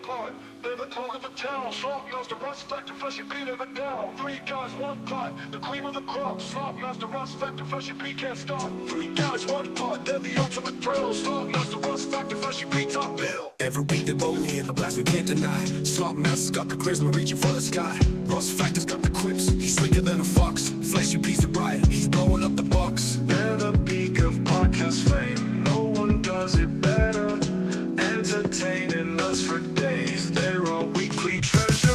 pot. They're the talk of the town. Slop master, rust factor, fleshy P never down. Three guys, one pot. The cream of the crop. Slop master, rust factor, fleshy P can't stop. Three guys, one pot. They're the ultimate thrill. Slop master, rust factor, fleshy P top bill. Every week they bowl me in the blast we can't deny. Slop master's got the charisma reaching for the sky. Rust factor's got the quips. He's slicker than a fox. Fleshy P's a riot. He's blowing up the box. They're the peak of podcast fame. No one does it better. Entertaining us for days. They're our weekly treasure.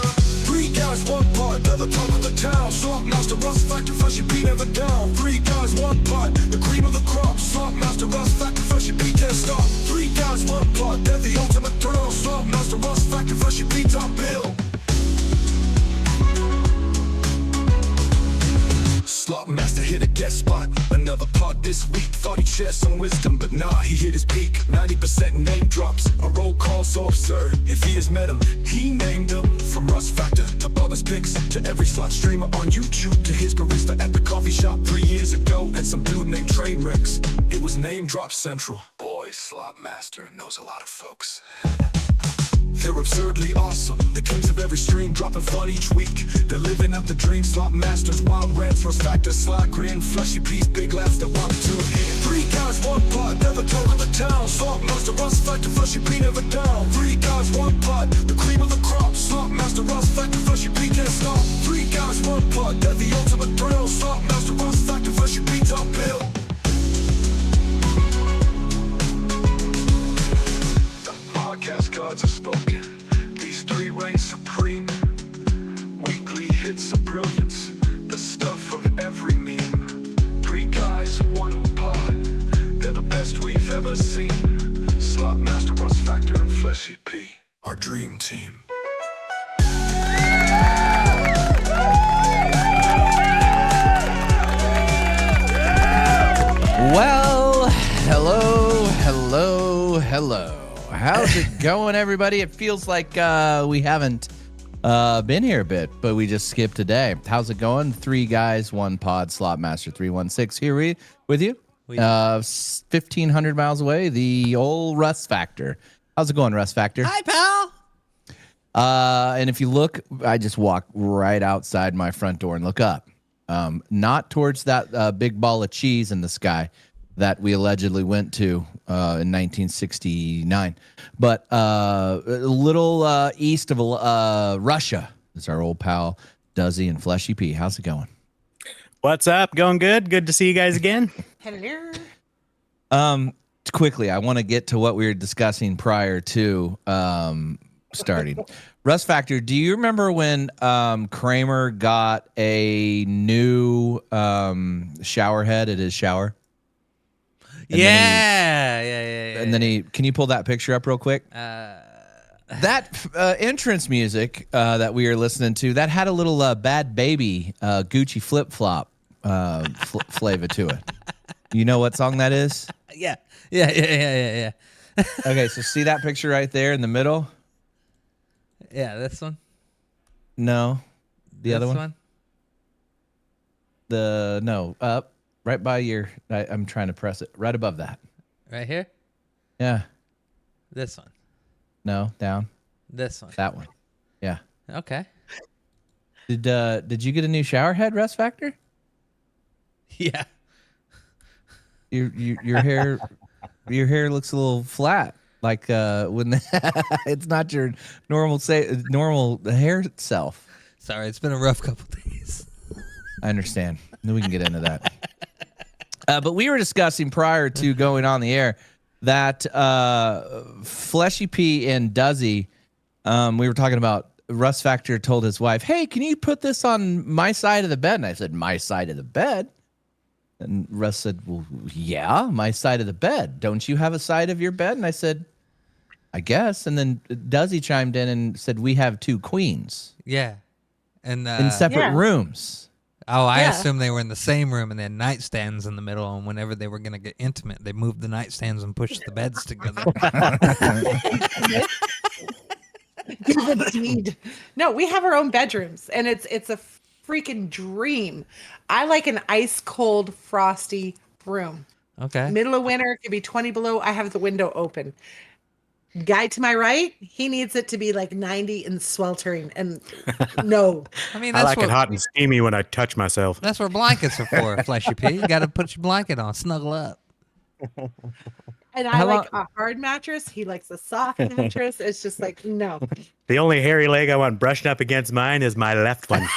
Three guys, one pot. They're the talk of the town. Slop master, rust factor, fleshy P never down. Three guys, one pot. The cream of the crop. Slop master, rust factor, fleshy P can't stop. Three guys, one pot. They're the ultimate thrill. Slop master, rust factor, fleshy P top bill. Slop master hit a guest spot. Another pod this week. Thought he'd share some wisdom, but nah, he hit his peak. 90% name drops. A roll call so absurd. If he has met him, he named him. From Rust Factor to Bubba's Picks to every slot streamer on YouTube to his barista at the coffee shop 3 years ago and some dude named Trainwrecks. It was name drop central. Boy, Slop master knows a lot of folks. They're absurdly awesome. The kings of every stream dropping fun each week. They're living up the dream. Slop masters, wild rants, Rust Factor, sly grin, fleshy P's, big laughs that want to hear. Three guys, one pot, never talk of the town. Slop master, Rust Factor, fleshy P never down. Three guys, one pot, the cream of the crop. Slop master, Rust Factor, fleshy P can't stop. Three guys, one pot, they're the ultimate thrill. Slop master, Rust Factor, fleshy P top bill. Podcast gods have spoken. These three reign supreme. Weekly hits of brilliance. The stuff of every meme. Three guys, one pod. They're the best we've ever seen. Slop master, Rust Factor, and Fleshy P. Our dream team. Well, hello. How's it going, everybody? It feels like we haven't been here a bit, but we just skipped a day. How's it going? Three guys, one pod, Slop Master 316 here with you. 1,500 miles away, the old Rust Factor. How's it going, Rust Factor? Hi, pal. And if you look, I just walk right outside my front door and look up. Not towards that big ball of cheese in the sky that we allegedly went to in 1969, but a little east of Russia is our old pal Duzzy and Fleshy P. How's it going? What's up? Going good? Good to see you guys again. Hello. Quickly, I want to get to what we were discussing prior to starting. Rust Factor, do you remember when Kramer got a new shower head at his shower? And Yeah. And then can you pull that picture up real quick? That entrance music that we are listening to, that had a little Bad Baby Gucci flip flop flavor to it. You know what song that is? Yeah. Okay, so see that picture right there in the middle? Yeah, this one. No, the other This one. Up right by your. I'm trying to press it right above that. Right here. Yeah. This one. No, down. This one. That one. Yeah. Okay. Did you get a new shower head, Rust Factor? Yeah. Your hair looks a little flat, like when it's not your normal hair self. Sorry, it's been a rough couple days. I understand. Then we can get into that. But we were discussing prior to going on the air that Fleshy P and Duzzy, we were talking about. Rust Factor told his wife, "Hey, can you put this on my side of the bed?" And I said, "My side of the bed?" And Russ said, "Well, yeah, my side of the bed. Don't you have a side of your bed?" And I said, "I guess." And then Duzzy chimed in and said, "We have two queens." Yeah. And in separate rooms. Oh, I assumed they were in the same room and they had nightstands in the middle. And whenever they were going to get intimate, they moved the nightstands and pushed the beds together. Indeed. No, we have our own bedrooms, and it's a freaking dream. I like an ice cold, frosty room. Okay. Middle of winter, it could be 20 below. I have the window open. Guy to my right, he needs it to be like 90 and sweltering. And no, I mean, I that's like it what hot and steamy when I touch myself. that's what blankets are for, Fleshy P. You got to put your blanket on, snuggle up. and I How like long- a hard mattress. He likes a soft mattress. It's just like, no. The only hairy leg I want brushed up against mine is my left one.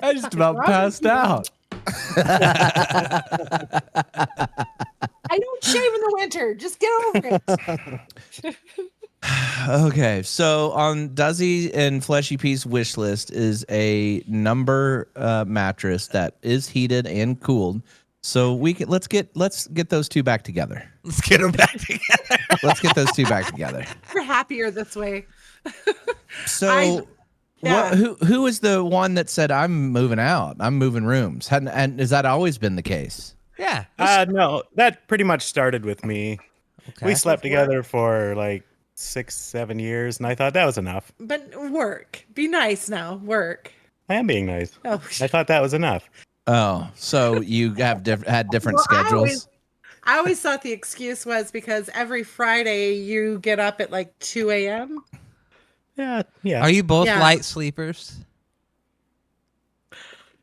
I just about passed out. I don't shave in the winter. Just get over it. Okay, so on Duzzy and Fleshy P's wish list is a number mattress that is heated and cooled. So let's get those two back together. Let's get them back together. Let's get those two back together. We're happier this way. So yeah. who is the one that said I'm moving out? I'm moving rooms. And has that always been the case? Yeah. No, that pretty much started with me. Okay. We slept together for like 6-7 years, and I thought that was enough. But work. Be nice now. Work. I am being nice. Oh, I thought that was enough. Oh, so you have had different Well, schedules. I always thought the excuse was because every Friday you get up at like 2 a.m. Yeah. Are you both Yeah. light sleepers?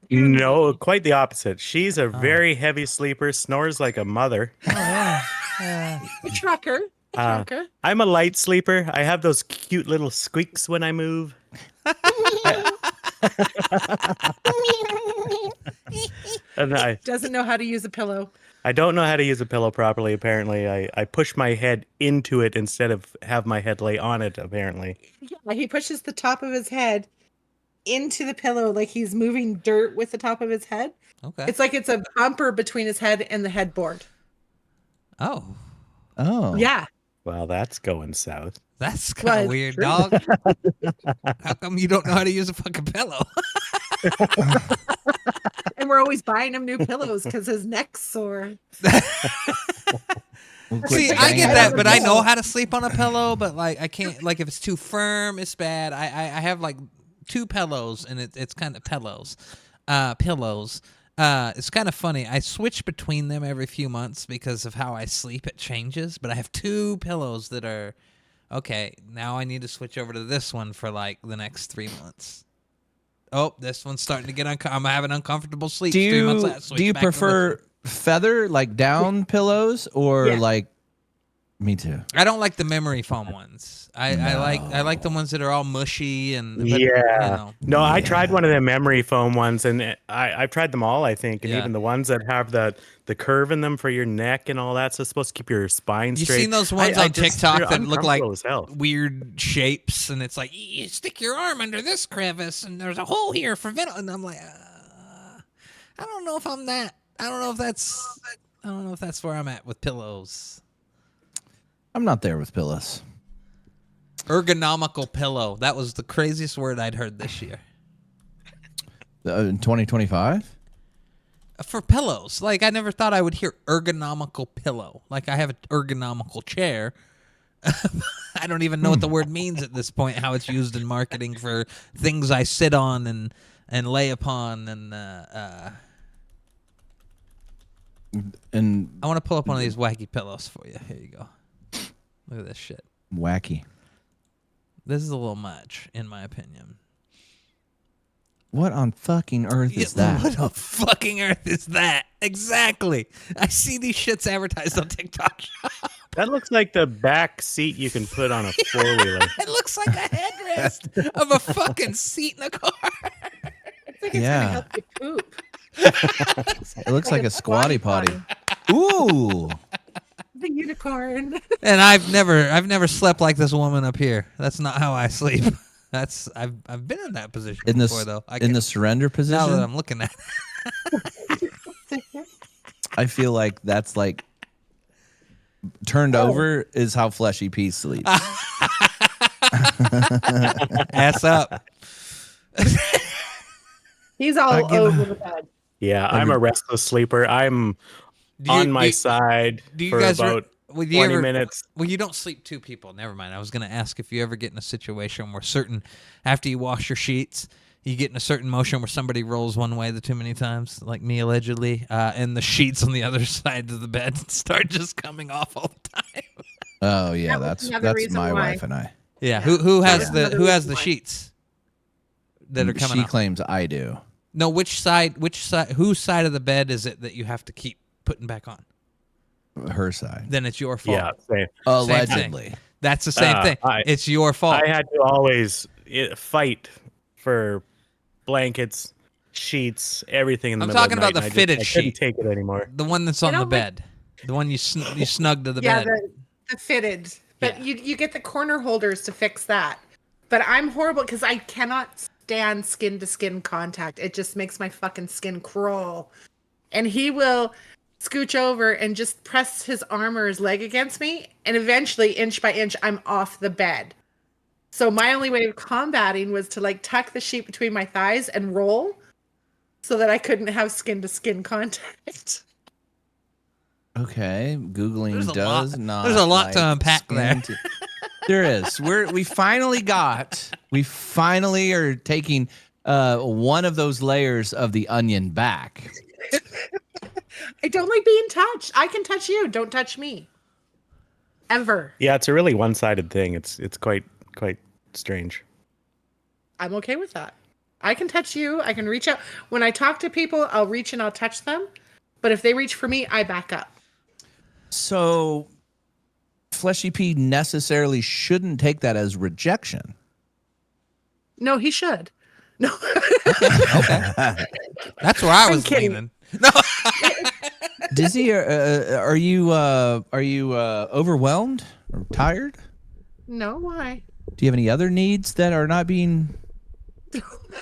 No, quite the opposite. She's a very heavy sleeper, snores like a mother. A trucker. Uh, Trucker. I'm a light sleeper. I have those cute little squeaks when I move. And Doesn't know how to use a pillow. I don't know how to use a pillow properly, apparently. I push my head into it instead of have my head lay on it, apparently. Yeah, he pushes the top of his head into the pillow like he's moving dirt with the top of his head. Okay. It's like it's a bumper between his head and the headboard. Oh, Oh, Yeah. Well, that's going south. that's kind Well, of it's weird, true. dog. How come you don't know how to use a fucking pillow? And we're always buying him new pillows because his neck's sore. We'll quit See, I banging get on that, the but I door. know how to sleep on a pillow. But like, I can't. Like, if it's too firm, it's bad. I have like 2 pillows, and it's kind of pillows. It's kind of funny. I switch between them every few months because of how I sleep. It changes, but I have 2 pillows that are okay. Now I need to switch over to this one for like the next 3 months. Oh, this one's starting to get I'm having uncomfortable sleep. 3 months left. Switch Do you back to this prefer one. feather like down pillows or Yeah. like? Me too. I don't like the memory foam ones. I like the ones that are all mushy and but, Yeah. You know. No, I tried one of the memory foam ones, and I've tried them all, I think, and Yeah. even the ones that have the curve in them for your neck and all that, so it's supposed to keep your spine You straight. seen those ones I on just- TikTok they're that look like uncomfortable as hell. weird shapes, and it's like you stick your arm under this crevice, and there's a hole here for vent. And I'm like, I don't know if I'm that. I don't know if that's where I'm at with pillows. I'm not there with pillows. Ergonomical pillow. That was the craziest word I'd heard this year. In 2025. For pillows. Like, I never thought I would hear ergonomical pillow. Like, I have an ergonomical chair. I don't even know what the word means at this point, how it's used in marketing for things I sit on and lay upon. And And I want to pull up one of these wacky pillows for you. Here you go. Look at this shit. wacky. This is a little much, in my opinion. What on fucking earth is that? What on fucking earth is that? Exactly. I see these shits advertised on TikTok. That looks like the back seat you can put on a four-wheeler. It looks like a headrest of a fucking seat in a car. It's like it's Yeah. gonna help you poop. It looks like a squatty potty. Ooh. The unicorn. And I've never slept like this woman up here. That's not how I sleep. I've been in that position In before this though. in the surrender now that position, I'm looking at it. I feel like that's like turned over is how Fleshy P sleeps. Ass up. He's all over the bed. Yeah, I'm a restless sleeper. I'm on my side do you for guys about would you 20 ever- minutes. Well, you don't sleep 2 people. Never mind. I was going to ask if you ever get in a situation where after you wash your sheets, you get in a certain motion where somebody rolls one way too many times, like me allegedly, and the sheets on the other side of the bed start just coming off all the time. Oh yeah, That was that's another reason my why. wife and I. Yeah, who has Another the reason why. sheets that are coming She off? claims I do. No, whose side whose side of the bed is it that you have to keep putting back on? Her side. Then it's your fault. Yeah, same. Allegedly. That's the same thing. It's your fault. I had to always fight for blankets, sheets, everything in the I'm middle talking of the about night. the fitted I couldn't sheet. take it anymore. The one that's on know, the like- bed. The one you snug to the Yeah, bed. the fitted. But Yeah. you get the corner holders to fix that. But I'm horrible because I cannot stand skin to skin contact. It just makes my fucking skin crawl. And he will scooch over and just press his arm or his leg against me. And eventually, inch by inch, I'm off the bed. So my only way of combating was to like tuck the sheet between my thighs and roll so that I couldn't have skin to skin contact. Okay, googling There's a does lot- not. there's a lot to like unpack there. skin to- There is. We finally are taking one of those layers of the onion back. I don't like being touched. I can touch you. Don't touch me. Ever. Yeah, it's a really one-sided thing. It's quite strange. I'm okay with that. I can touch you. I can reach out. When I talk to people, I'll reach and I'll touch them. But if they reach for me, I back up. So Fleshy P necessarily shouldn't take that as rejection. No, he should. No. Okay. That's where I was kidding. leaning. No. Dizzy, are you overwhelmed or tired? No, why? Do you have any other needs that are not being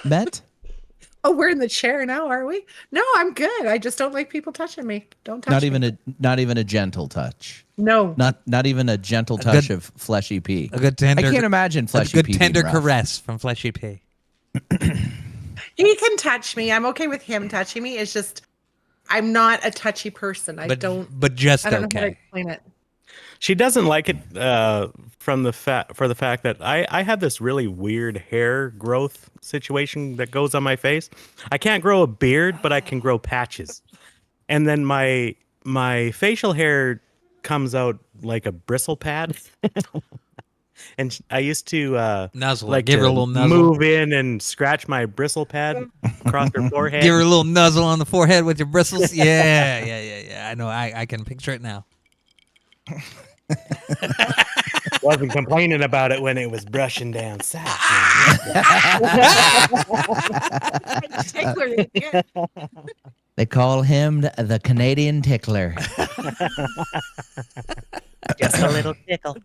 met? Oh, we're in the chair now, are we? No, I'm good. I just don't like people touching me. Don't touch me. Not even a gentle touch. No. Not even a gentle touch good- of Fleshy P. A good tender. I can't imagine a Fleshy good P being tender rough. caress from Fleshy P. He can touch me. I'm okay with him touching me. It's just I'm not a touchy person. I But don't just know how to okay. explain it. She doesn't like it for the fact that I have this really weird hair growth situation that goes on my face. I can't grow a beard, but I can grow patches, and then my facial hair comes out like a bristle pad. And I used to Nuzzle. like Give her to a little nuzzle. move in and scratch my bristle pad across her forehead. Give her a little nuzzle on the forehead with your bristles. Yeah. I know. I can picture it now. Wasn't complaining about it when it was brushing down south. Tickler, yeah. They call him the Canadian tickler. Just a little tickle.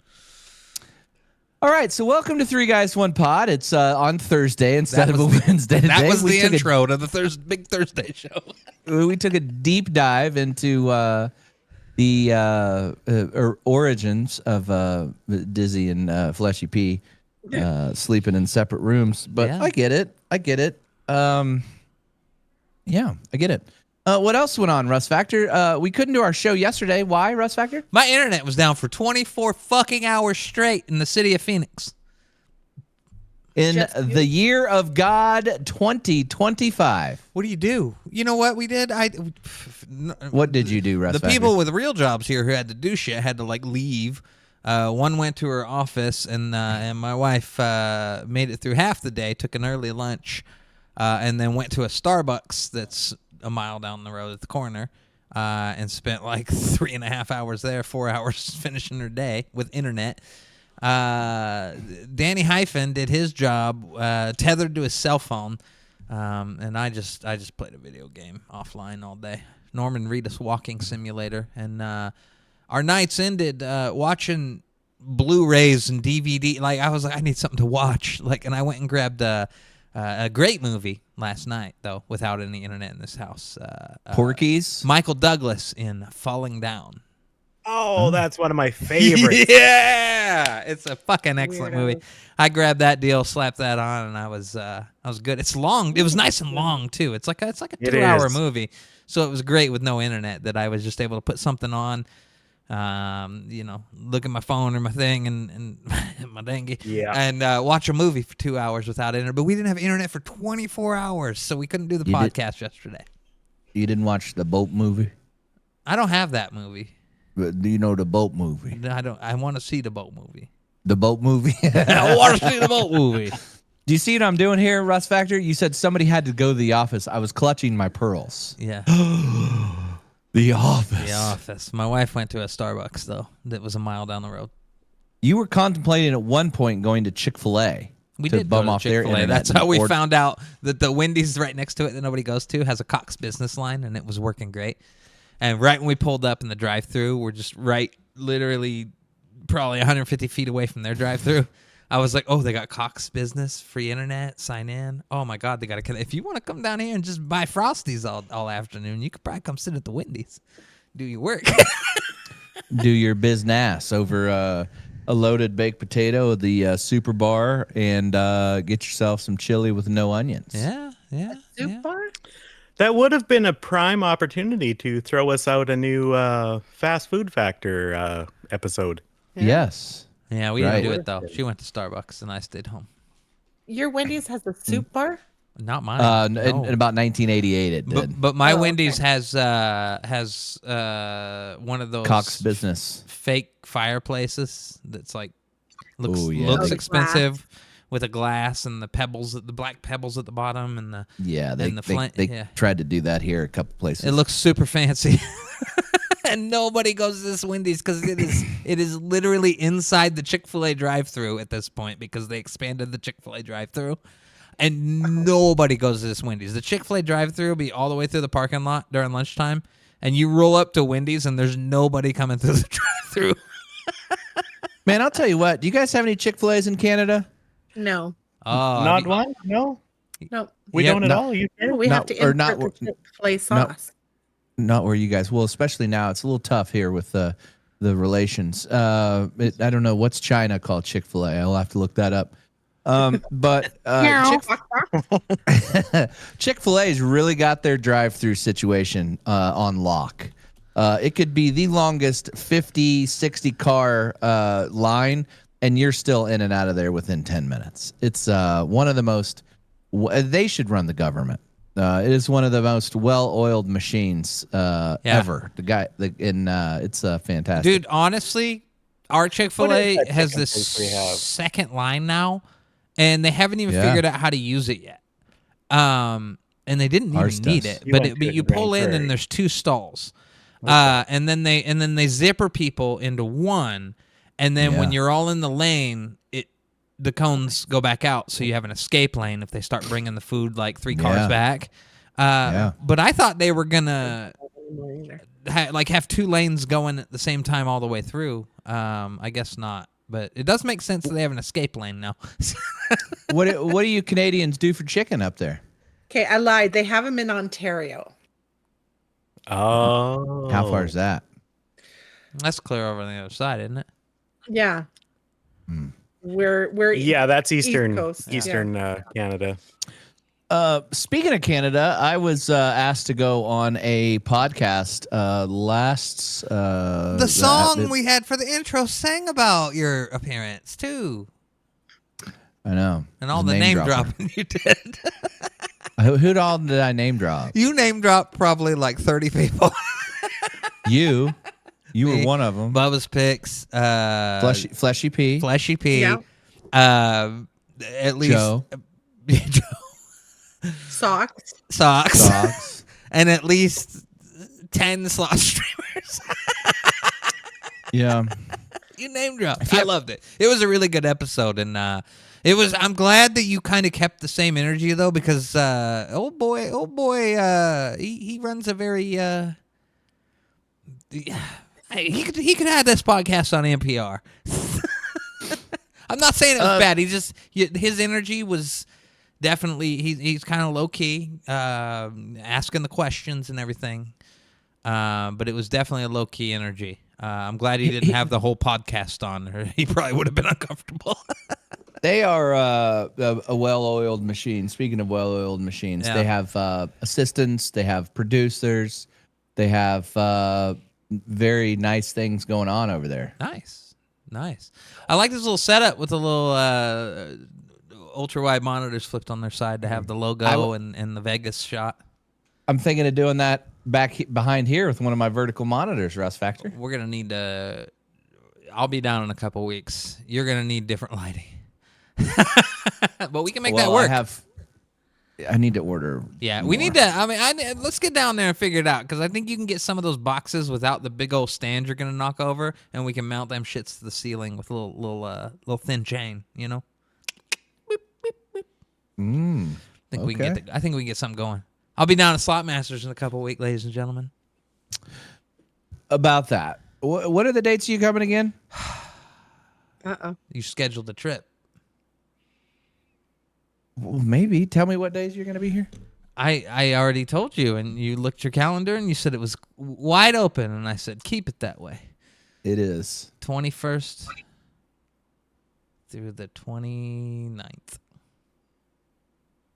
All right, so welcome to Three Guys One Pod. It's on Thursday instead of a was Wednesday today. That was We the took intro to the big Thursday show. We took a deep dive into the origins of Dizzy and Fleshy P sleeping in separate rooms. But Yeah. I get it. Yeah, I get it. What else went on, Russ Factor? We couldn't do our show yesterday. Why, Russ Factor? My internet was down for 24 fucking hours straight in the city of Phoenix. In Just you? the year of God 2025. What do you do? You know what we did? What did you do, Russ The Factor? people with real jobs here who had to do shit had to like leave. One went to her office, and my wife made it through half the day, took an early lunch, and then went to a Starbucks that's a mile down the road at the corner, and spent like 3.5 hours there, 4 hours finishing her day with internet. Danny Hyphen did his job tethered to his cell phone, and I just played a video game offline all day. Norman Reedus walking simulator, and our nights ended watching Blu-rays and DVD. Like I was like, I need something to watch. Like, and I went and grabbed a great movie last night though, without any internet in this house. Porky's? Michael Douglas in Falling Down. Oh, that's one of my favorites. Yeah, it's a fucking excellent Weirdo. movie. I grabbed that deal, slapped that on, and I was good. It's long. It was nice and long too. It's like a It 2-hour is. movie, so it was great with no internet. That I was just able to put something on, look at my phone or my thing and my dengue, Yeah. and watch a movie for 2 hours without internet. But we didn't have internet for 24 hours, so we couldn't do the You did- podcast yesterday. You didn't watch the boat movie? I don't have that movie. But do you know the boat movie? I don't. I want to see the boat movie. The boat movie? I want to see the boat movie. Do you see what I'm doing here, Russ Factor? You said somebody had to go to the office. I was clutching my pearls. Yeah. The office. The office. My wife went to a Starbucks though. That was a mile down the road. You were contemplating at one point going to Chick-fil-A. We to did bum go to off their Chick-fil-A. internet That's and how we order- found out that the Wendy's right next to it that nobody goes to has a Cox business line, and it was working great. And right when we pulled up in the drive-thru, we're just literally probably 150 feet away from their drive-thru. I was like, oh, they got Cox business, free internet, sign in. Oh my God, they got to. If you want to come down here and just buy Frosties all afternoon, you could probably come sit at the Wendy's, do your work. do your business over a loaded baked potato at the Super Bar and get yourself some chili with no onions. Yeah. Soup bar? That would have been a prime opportunity to throw us out a new fast food factor episode. Yes. Yeah, we Right. didn't do it though. She went to Starbucks and I stayed home. Your Wendy's has a soup bar? Not mine. In no. about 1988, it did. But my Oh, Wendy's okay. has one of those Cox business. fake fireplaces that's like looks Ooh, yeah. looks Oh, the expensive with a glass and the black pebbles at the bottom and the Yeah, they and the flame. they Yeah. tried to do that here a couple places. It looks super fancy. And nobody goes to this Wendy's because it is literally inside the Chick-fil-A drive-thru at this point because they expanded the Chick-fil-A drive-thru. And nobody goes to this Wendy's. The Chick-fil-A drive-thru will be all the way through the parking lot during lunchtime, and you roll up to Wendy's and there's nobody coming through the drive-thru. Man, I'll tell you what. Do you guys have any Chick-fil-A's in Canada? No. Oh, Not one? No? No. We Yeah, don't at no. all? You sure? We have Not- to or import not- the Chick-fil-A sauce. Not where you guys. Well, especially now, it's a little tough here with the relations. I don't know what's China called Chick-fil-A. I'll have to look that up. But Chick-fil-A's really got their drive-through situation on lock. It could be the longest 50, 60 car line, and you're still in and out of there within 10 minutes. It's one of the most. They should run the government. It is one of the most well-oiled machines ever. It's fantastic. dude, honestly, our Chick-fil-A What is that has chicken this place we have? second line now, and they haven't even Yeah. figured out how to use it yet. And they didn't Ours even need does. it, You but went to you Grand pull in Prairie. and there's two stalls, and then they zipper people into one, and then when Yeah. you're all in the lane, the cones go back out, so you have an escape lane if they start bringing the food like 3 cars Yeah. back. Yeah. But I thought they were gonna have 2 lanes going at the same time all the way through. I guess not, but it does make sense that they have an escape lane now. What do you Canadians do for chicken up there? Okay, I lied. They have them in Ontario. Oh. How far is that? That's clear over on the other side, isn't it? Yeah. Hmm. We're Yeah, that's Eastern Coast, yeah. Canada. Speaking of Canada, I was asked to go on a podcast last. The song we had for the intro sang about your appearance too, I know. and all It was the a name dropper. dropping you did. Who all did I name drop? You name dropped probably like 30 people. You were Me. one of them. Bubba's Picks, Fleshy P. Fleshy P, Yeah. at least Joe. Joe socks. Socks, Dogs. and at least 10 slot streamers. Yeah. You name dropped. I loved it. It was a really good episode, and it was. I'm glad that you kind of kept the same energy though, because old boy, he runs a very he could have this podcast on NPR. I'm not saying it was bad. His energy was definitely he's kind of low key, asking the questions and everything. But it was definitely a low key energy. I'm glad he didn't have the whole podcast on, or he probably would have been uncomfortable. They are a well-oiled machine. Speaking of well-oiled machines, Yeah. they have assistants, they have producers, they have very nice things going on over there. Nice. I like this little setup with the little ultra wide monitors flipped on their side to have the logo and the Vegas shot. I'm thinking of doing that behind here with one of my vertical monitors, Russ Factor. We're gonna need to. I'll be down in a couple weeks. You're gonna need different lighting, but we can make that work. I need to order. Yeah, more. we need to. I mean, let's get down there and figure it out because I think you can get some of those boxes without the big old stand you're gonna knock over, and we can mount them shits to the ceiling with a little thin chain. You know. I think we can get. I think we can get something going. I'll be down at Slot Masters in a couple weeks, ladies and gentlemen. About that, what are the dates you coming again? You scheduled the trip. Well, maybe. Tell me what days you're going to be here. I already told you, and you looked your calendar, and you said it was wide open, and I said, keep it that way. It is. 21st through the 29th.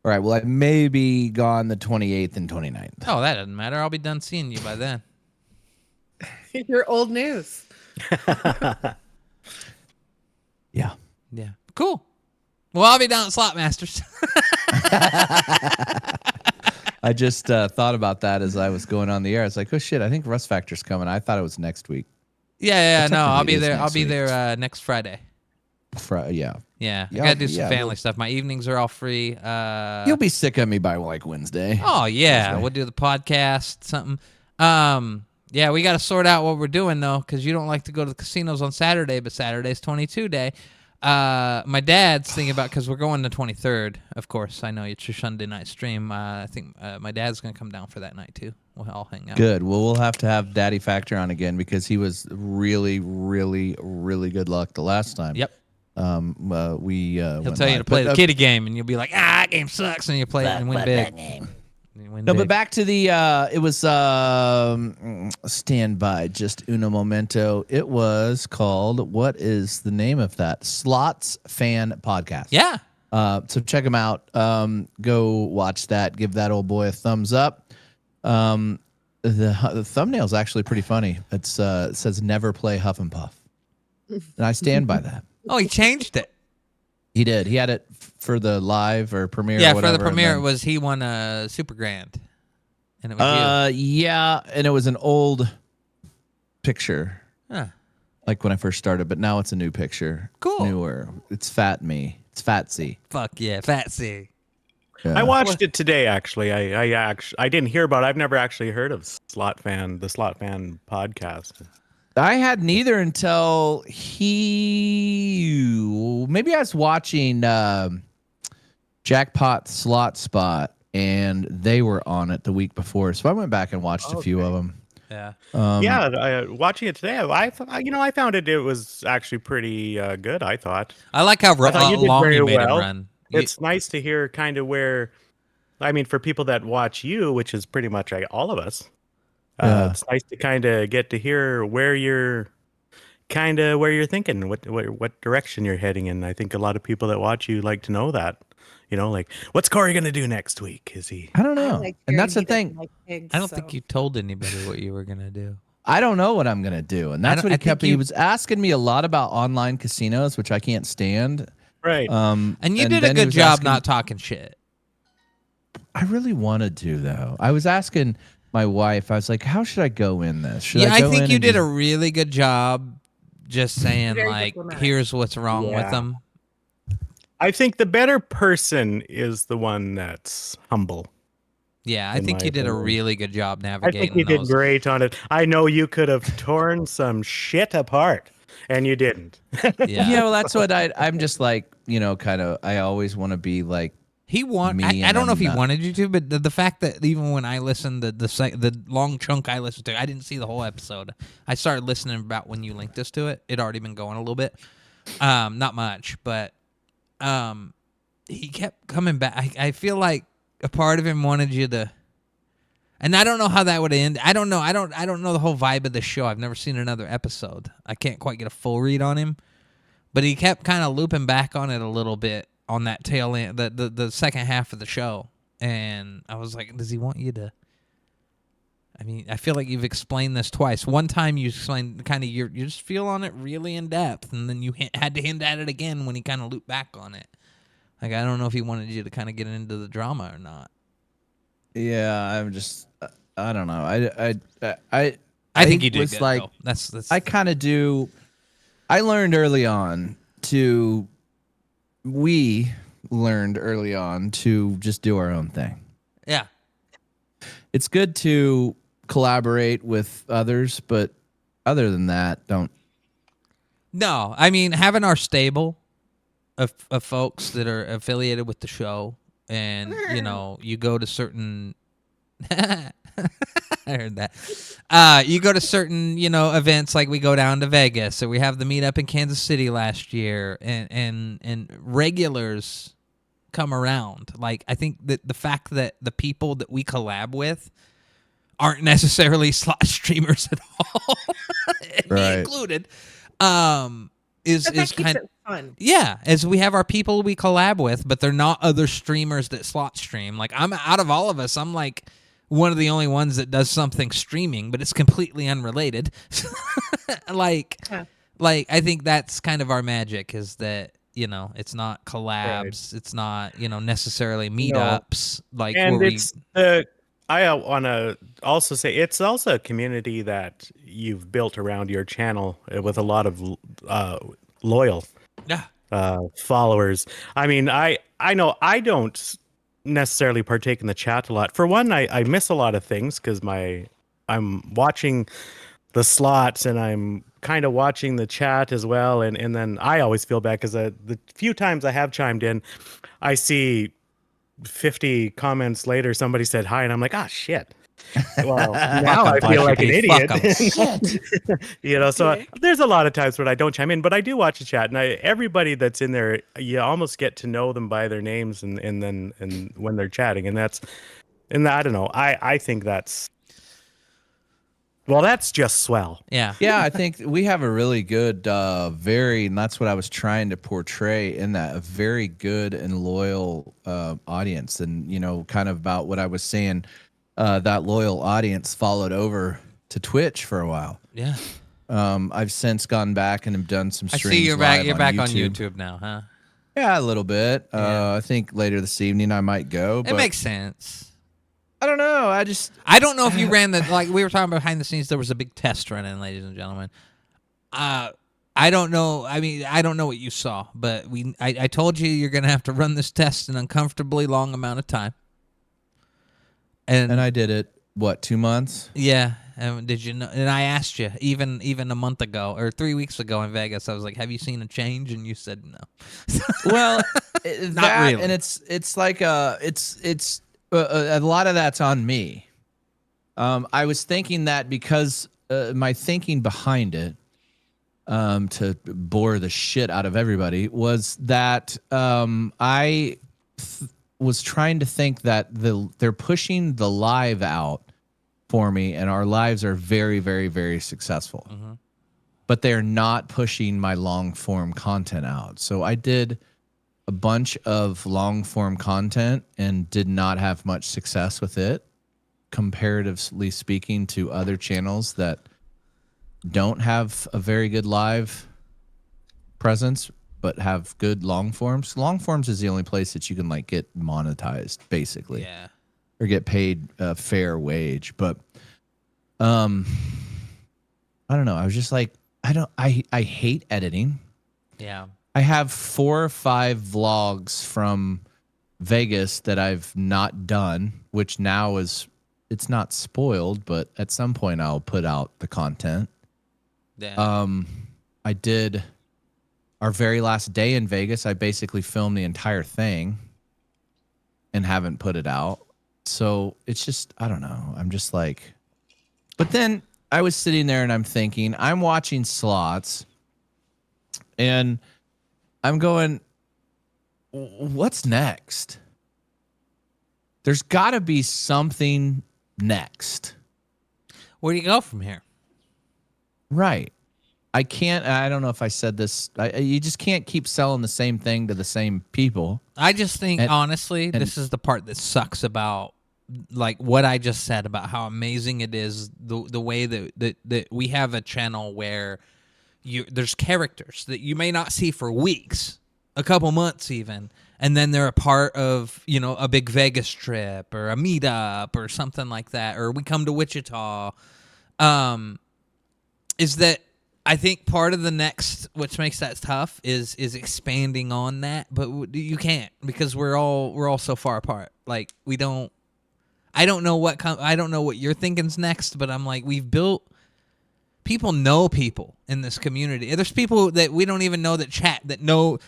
All right. Well, I may be gone the 28th and 29th. Oh, that doesn't matter. I'll be done seeing you by then. You're old news. Yeah. Yeah. Cool. Well, I'll be down at Slot Masters. I just thought about that as I was going on the air. I was like, oh, shit, I think Russ Factor's coming. I thought it was next week. Yeah. No, I'll be technically it is there. I'll next be week. there next Friday. Yeah. Yeah. I Yeah, got to do some yeah, family well- stuff. My evenings are all free. You'll be sick of me by like Wednesday. Oh yeah, Wednesday. we'll do the podcast, something. Yeah, we got to sort out what we're doing though, because you don't like to go to the casinos on Saturday, but Saturday's 22 day. My dad's thinking about because we're going the 23rd. Of course, I know it's your Sunday night stream. I think my dad's gonna come down for that night too. We'll all hang out. Good. Well, we'll have to have Daddy Factor on again because he was really, really, really good luck the last time. Yep. He'll Tell you to play the kiddie game, and you'll be like, that game sucks, and you play it and win big. You win No, but big. back to the it was stand by, just uno momento. It was called, what is the name of that? Slots Fan Podcast. Yeah. So check them out. Go watch that. Give that old boy a thumbs up. The thumbnail's actually pretty funny. It says never play Huff and Puff, and I stand by that. Oh, he changed it. He did. He had it for the live or premiere. Yeah, or whatever, for the premiere, and it was he won a Super Grand, and it then- was you. yeah, and it was an old picture, Huh. like when I first started, but now it's a new picture. Cool. Newer. It's fat me. It's Fatsy. Fuck yeah, Fatsy. Yeah. I watched it today. Actually, I didn't hear about it. I've never actually heard of the Slot Fan podcast. I had neither until maybe I was watching Jackpot Slot Spot and they were on it the week before, so I went back and watched a few of them. Yeah. Watching it today, I found it was actually pretty good. I thought I like how I thought you did long very you made well. him run. It's nice to hear kind of where, I mean, for people that watch you, which is pretty much all of us. Yeah. It's nice to kind of get to hear where you're thinking, what direction you're heading in. I think a lot of people that watch you like to know that, like what's Corey going to do next week? Is he? I don't know. And that's the thing. I don't think you told anybody what you were gonna do. I don't know what I'm going to do. And that's what I he kept. think He you- was asking me a lot about online casinos, which I can't stand. Right. And you did a then he good was job asking- not talking shit. I really wanted to, though. I was asking my wife, I was like, how should I go in this? Should Yeah, I go think in you and did a just- really good job just saying Very like, diplomatic. here's what's wrong with Yeah. them. I think the better person is the one that's humble. Yeah, I In think my you did a opinion. really good job I navigating think you did those. great on it. I know you could have torn some shit apart, and you didn't. Yeah. Yeah, well, that's what I'm just like, kind of, I always want to be like, He want. Me I and don't know I'm if he not- wanted you to, but the fact that even when I listened, the long chunk I listened to, I didn't see the whole episode. I started listening about when you linked us to it. It already been going a little bit, not much, but he kept coming back. I feel like a part of him wanted you to, and I don't know how that would end. I don't know. I don't know the whole vibe of the show. I've never seen another episode. I can't quite get a full read on him, but he kept kind of looping back on it a little bit on that tail end, the second half of the show, and I was like, does he want you to? I mean, I feel like you've explained this twice. One time you explained kind of your just feel on it really in depth, and then you had to hint at it again when he kind of looped back on it. Like, I don't know if he wanted you to kind of get into the drama or not. Yeah, I'm just. I don't know. I think you did was good, like. though. That's I kind of do. I learned early on to. We learned early on to just do our own thing. yeah. It's good to collaborate with others, but other than that, don't. No, I mean having our stable of folks that are affiliated with the show, and you go to certain. I heard that. You go to certain events, like we go down to Vegas, or we have the meetup in Kansas City last year, and regulars come around. Like, I think that the fact that the people that we collab with aren't necessarily slot streamers at all, me Right. included, is But that keeps kind it fun. yeah, as we have our people we collab with, but they're not other streamers that slot stream. Like, I'm out of all of us, I'm like one of the only ones that does something streaming, but it's completely unrelated. like, Yeah. like I think that's kind of our magic, is that it's not collabs, it's not necessarily meetups, like And where it's the I want to also say it's also a community that you've built around your channel with a lot of loyal yeah. followers. I mean, I know I don't necessarily partake in the chat a lot. For one, I miss a lot of things because I'm watching the slots and I'm kind of watching the chat as well, and then I always feel bad because the few times I have chimed in, I see 50 comments later somebody said hi, and I'm like, ah, shit. Well, now I feel like an idiot. So there's a lot of times when I don't chime in, but I do watch the chat, and everybody that's in there, you almost get to know them by their names, and when they're chatting, and I don't know, I think that's just swell. Yeah. Yeah, I think we have a really good, and that's what I was trying to portray in that, a very good and loyal audience. And, kind of about what I was saying, that loyal audience followed over to Twitch for a while. Yeah. I've since gone back and have done some I streams. see you're back. live You're back on YouTube now, huh? Yeah, a little bit. Yeah. I think later this evening I might go. It makes sense. I don't know. I don't know if you ran the, like we were talking behind the scenes, there was a big test running, ladies and gentlemen. I don't know. I mean, I don't know what you saw, but I told you you're going to have to run this test an uncomfortably long amount of time. And I did it, 2 months? Yeah. And did you know? And I asked you even a month ago or 3 weeks ago in Vegas. I was like, "Have you seen a change?" And you said no. Well, Not really. And it's like it's a lot of that's on me. I was thinking that because my thinking behind it, to bore the shit out of everybody, was that I was trying to think that they're pushing the live out for me, and our lives are very, very, very successful. Mm-hmm. But they're not pushing my long form content out. So I did a bunch of long form content and did not have much success with it, comparatively speaking to other channels that don't have a very good live presence but have good long forms. Long forms is the only place that you can like get monetized, basically. Yeah. Or get paid a fair wage. But I don't know. I was just like, I hate editing. Yeah. I have 4 or 5 vlogs from Vegas that I've not done, which now it's not spoiled, but at some point I'll put out the content. Yeah. I did our very last day in Vegas. I basically filmed the entire thing and haven't put it out. So it's just, I don't know. I'm just like, but then I was sitting there and I'm thinking, I'm watching slots and I'm going, what's next? There's got to be something next. Where do you go from here? Right. I don't know if I said this. You just can't keep selling the same thing to the same people. I just think, honestly, and- this is the part that sucks about like what I just said about how amazing it is the way that we have a channel where there's characters that you may not see for weeks, a couple months even, and then they're a part of, you know, a big Vegas trip or a meetup or something like that, or we come to Wichita. Is that I think part of the next, which makes that tough, is expanding on that, but you can't because we're all so far apart. Like I don't know what you're thinking's next, but I'm like, we've built. People know people in this community. There's people that we don't even know that chat that know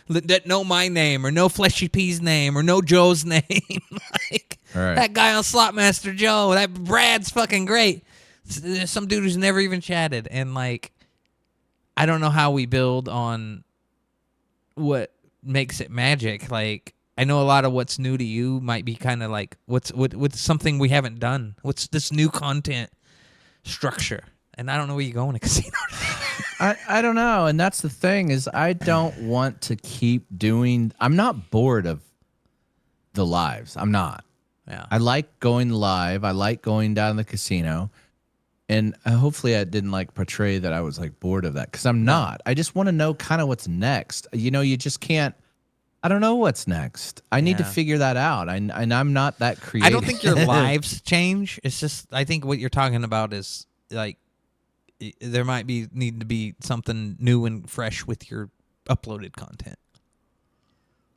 my name or know Fleshy P's name or know Joe's name. Like Right. that guy on Slotmaster Joe. That Brad's fucking great. There's some dude who's never even chatted, and like, I don't know how we build on what makes it magic. Like, I know a lot of what's new to you might be kind of like what's something we haven't done. What's this new content structure? And I don't know where you go in a casino. I don't know. And that's the thing is I don't want to keep doing. I'm not bored of the lives. I'm not. Yeah. I like going live. I like going down to the casino. And hopefully I didn't like portray that I was like bored of that because I'm not. I just want to know kind of what's next. You know, you just can't. I don't know what's next. I need to Yeah. figure that out. And I'm not that creative. I don't think your lives change. It's just I think what you're talking about is like there might need to be something new and fresh with your uploaded content.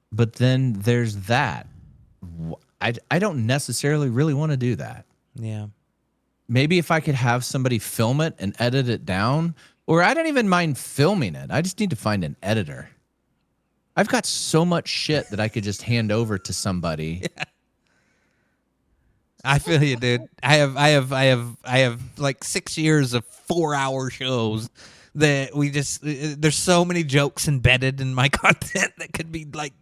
But then there's that. I don't necessarily really want to do that. Yeah. Maybe if I could have somebody film it and edit it down, or I don't even mind filming it. I just need to find an editor. I've got so much shit that I could just hand over to somebody. Yeah. I feel you, dude. I have like 6 years of 4-hour shows that we just there's so many jokes embedded in my content that could be like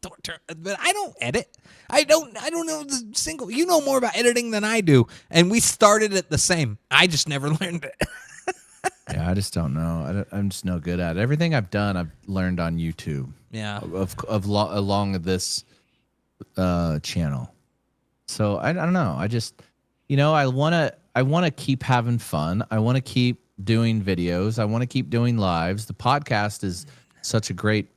torture. But I don't edit. I don't know the single. You know more about editing than I do, and we started it the same. I just never learned it. Yeah, I just don't know. I'm just no good at it. Everything I've done, I've learned on YouTube. Yeah. Along this channel. So I don't know. I just, you know, I want to keep having fun. I want to keep doing videos. I want to keep doing lives. The podcast is such a great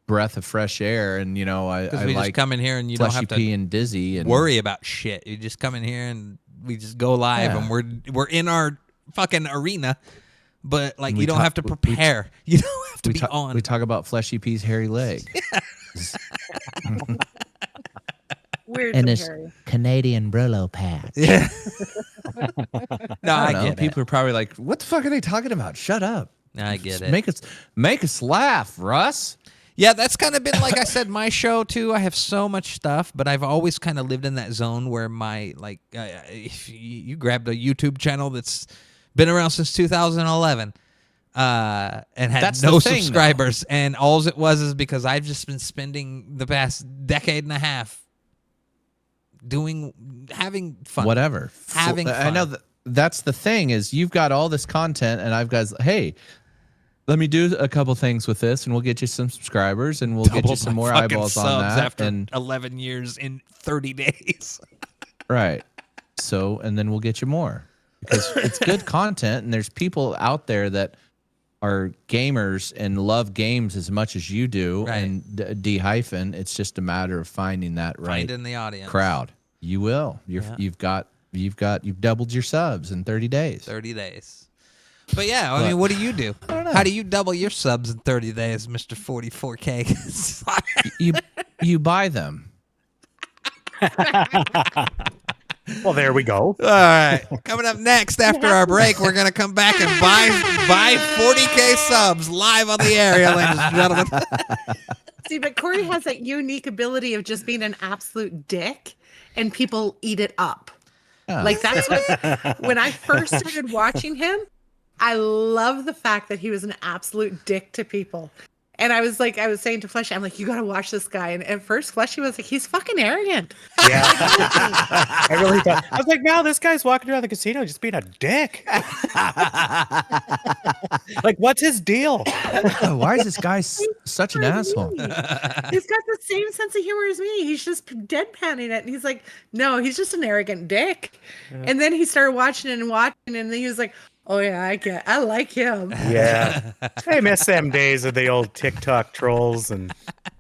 breath of fresh air, and you know, I we like just come in here and you don't Fleshy have to P and Dizzy and worry about shit. You just come in here and we just go live, Yeah. and we're in our fucking arena, but like We you don't talk- have to we- prepare. You don't have to be on. We talk about Fleshy P's hairy leg. Weird And and this Canadian Brillo patch. Yeah. No, I I don't know. get People are probably like, "What the fuck are they talking about? Shut up." it. I get Just it. Make us laugh, Russ. Yeah, that's kind of been, like I said, my show too. I have so much stuff, but I've always kind of lived in that zone where my, like, if you grabbed a YouTube channel that's been around since 2011 and had That's no the thing, subscribers. And all it was is because I've just been spending the past decade and a half having fun. Whatever. Having I know fun. that's the thing is you've got all this content and I've got, hey, let me do a couple things with this and we'll get you some subscribers and we'll get you Doubled some my more fucking eyeballs on subs that. after And 11 years in 30 days. right. So, and then we'll get you more because it's good content and there's people out there that are gamers and love games as much as you do. Right. And D hyphen, it's just a matter of finding that right Finding the audience. crowd. You will. Yeah. You've doubled your subs in 30 days. 30 days. But yeah, I mean, what do you do? I don't know. How do you double your subs in 30 days, Mr. 44K? You buy them. Well, there we go. All right. Coming up next after our break, we're going to come back and buy 40K subs live on the air, ladies and gentlemen. See, but Corey has that unique ability of just being an absolute dick, and people eat it up. Yeah. Like that's what. When I first started watching him, I love the fact that he was an absolute dick to people. And I was saying to Fleshy, I'm like, you got to watch this guy. And at first, Fleshy was like, he's fucking arrogant. Yeah. I really thought. I was like, no, this guy's walking around the casino just being a dick. Like, what's his deal? Why is this guy such an asshole? He's got the same sense of humor as me. He's just deadpanning it. And he's like, no, he's just an arrogant dick. And then he started watching it, and then he was like, oh yeah, I like him. Yeah. I miss them days of the old TikTok trolls and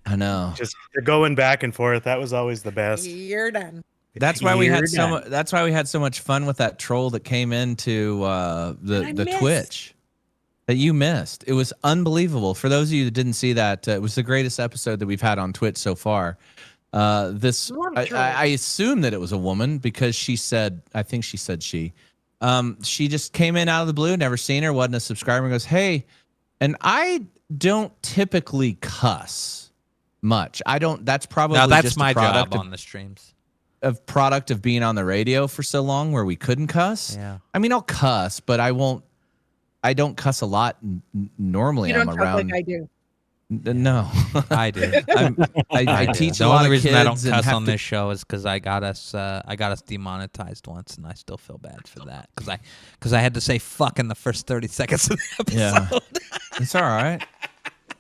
I know. just going back and forth. That was always the best. You're done. That's why we had You're so done. That's why we had so much fun with that troll that came into the missed. Twitch that you missed. It was unbelievable. For those of you that didn't see that, it was the greatest episode that we've had on Twitch so far. This Love trolls. I assume that it was a woman because she said, I think she said she just came in out of the blue, never seen her, wasn't a subscriber, and goes, hey, and I don't typically cuss much. I don't. That's probably Now that's just my a product job of on the streams. product of being on the radio for so long where we couldn't cuss. Yeah. I mean, I'll cuss, but I don't cuss a lot normally. You don't I'm talk around. like I do. No, I do. I teach The a lot only of reason kids I don't and cuss have on to- this show is because I got us demonetized once, and I still feel bad for that because I had to say fuck in the first 30 seconds of the episode. Yeah, it's all right.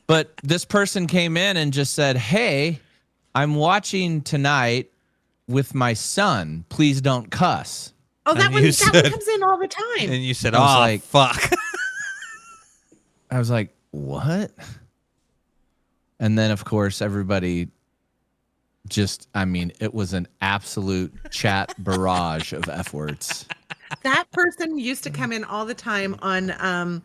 But this person came in and just said, "Hey, I'm watching tonight with my son. Please don't cuss." Oh, that And one you that one said- comes in all the time. And you said, I was "Oh, like- fuck." I was like, "What?" And then, of course, everybody just, I mean, it was an absolute chat barrage of F words. That person used to come in all the time on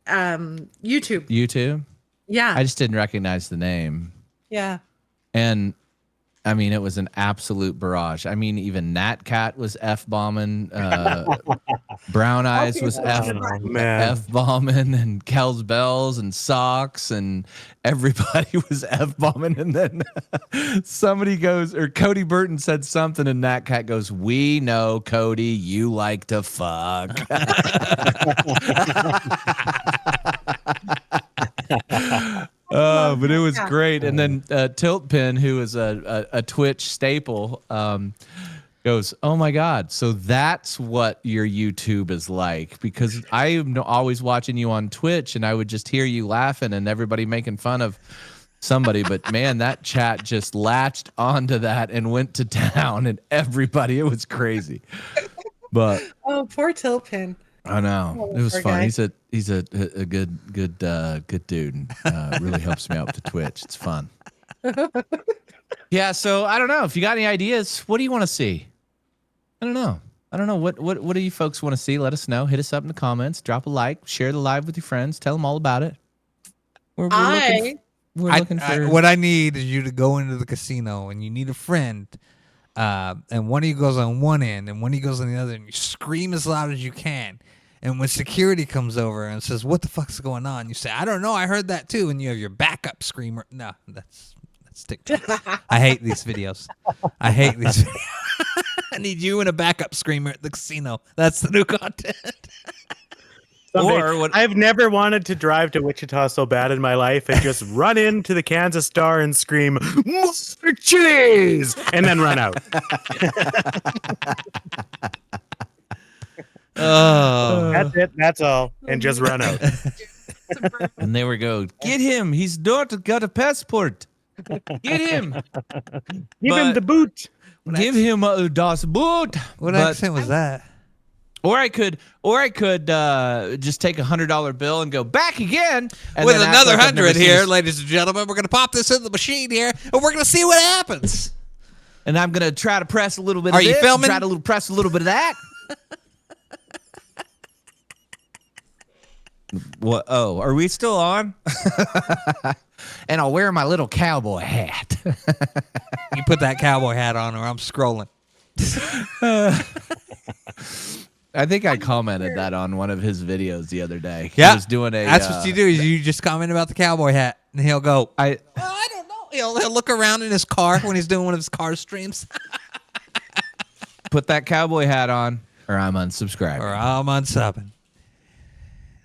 YouTube. YouTube? Yeah. I just didn't recognize the name. Yeah. And I mean, it was an absolute barrage. I mean, even Nat Cat was F bombing. Brown Eyes was man. F bombing, and Kel's Bells and Socks, and everybody was F bombing. And then somebody goes, or Cody Burton said something, and Nat Cat goes, "We know, Cody, you like to fuck." But it was great. And then Tilt Pin, who is a Twitch staple, goes, "Oh my God, so that's what your YouTube is like?" Because I am always watching you on Twitch, and I would just hear you laughing and everybody making fun of somebody. But man, that chat just latched onto that and went to town, and everybody, it was crazy. But Oh, poor Tilpin. I know, Oh, it was poor fun. guy. He's a good dude. And, really helps me out with the Twitch. It's fun. Yeah. So I don't know if you got any ideas. What do you want to see? I don't know. What do you folks want to see? Let us know. Hit us up in the comments. Drop a like. Share the live with your friends. Tell them all about it. We're looking for. What I need is you to go into the casino, and you need a friend. And one of you goes on one end, and one of you goes on the other, and you scream as loud as you can. And when security comes over and says, "What the fuck's going on?" you say, "I don't know. I heard that too." And you have your backup screamer. No, that's TikTok. I hate these videos. I hate these videos. I need you and a backup screamer at the casino. That's the new content. Someday, Or what- I've never wanted to drive to Wichita so bad in my life and just run into the Kansas Star and scream, "More chilies!" and then run out. Oh, That's it. That's all. And just run out. And there we go. Get him. He's not got a passport. Get him. Give him the boot. Give him a das Boot. what But- accent was that? Or I could just take $100 bill and go back again. And With then act another like I've never 100 seen here, this- ladies and gentlemen, we're going to pop this in the machine here, and we're going to see what happens. And I'm gonna try to press a little bit. Are of you this, filming? Try to press a little bit of that. What? Oh, are we still on? And I'll wear my little cowboy hat. You put that cowboy hat on, or I'm scrolling. I think I commented that on one of his videos the other day. Yeah, He was doing a. That's what you do. Is you just comment about the cowboy hat, and he'll go. I I don't know. He'll look around in his car when he's doing one of his car streams, put that cowboy hat on, or I'm unsubscribing. or I'm unsubbing.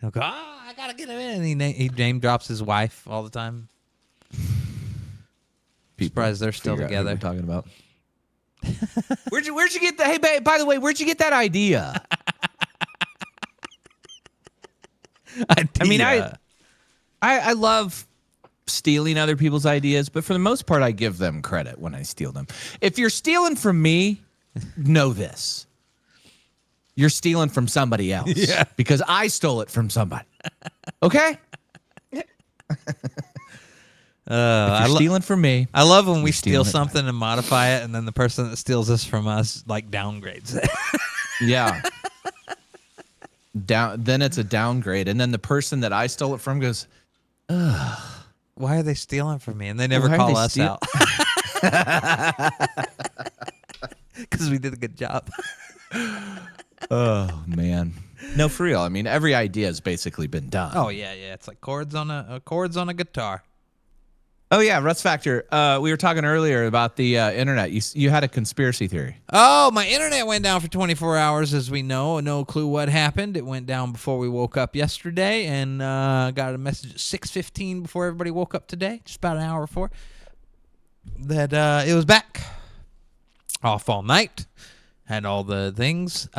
He'll go. Oh, I gotta get him in. And he name drops his wife all the time. People Surprised they're still figure out who together. we're talking about. Where'd you get that? Hey, by the way, where'd you get that idea? I mean, I love stealing other people's ideas, but for the most part, I give them credit when I steal them. If you're stealing from me, know this. You're stealing from somebody else. Yeah. Because I stole it from somebody. Okay? If you're stealing from me. I love when we you're steal stealing it something and modify it, and then the person that steals this from us like downgrades it. Yeah. Then it's a downgrade. And then the person that I stole it from goes, Why are they stealing from me? And they never Why are call they us steal- out. Because we did a good job. oh, man. No, for real. I mean, every idea has basically been done. Oh yeah. It's like chords on a guitar. Oh, yeah. Russ Factor. We were talking earlier about the internet. You had a conspiracy theory. Oh, my internet went down for 24 hours, as we know. No clue what happened. It went down before we woke up yesterday, and got a message at 6:15 before everybody woke up today, just about an hour before, that it was back. Off all night. Had all the things.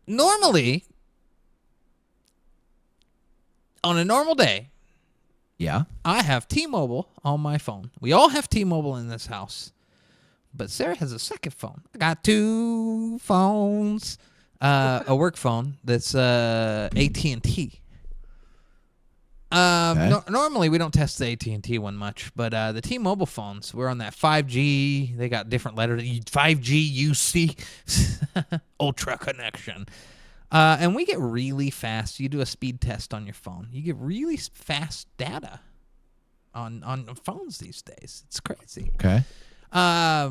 Normally, on a normal day, Yeah. I have T-Mobile on my phone. We all have T-Mobile in this house. But Sarah has a second phone. I got two phones. A work phone that's AT&T. Normally, we don't test the AT&T one much, but the T-Mobile phones, we're on that 5G. They got different letters. 5G UC, Ultra connection. And we get really fast. You do a speed test on your phone. You get really fast data on phones these days. It's crazy. Okay. Our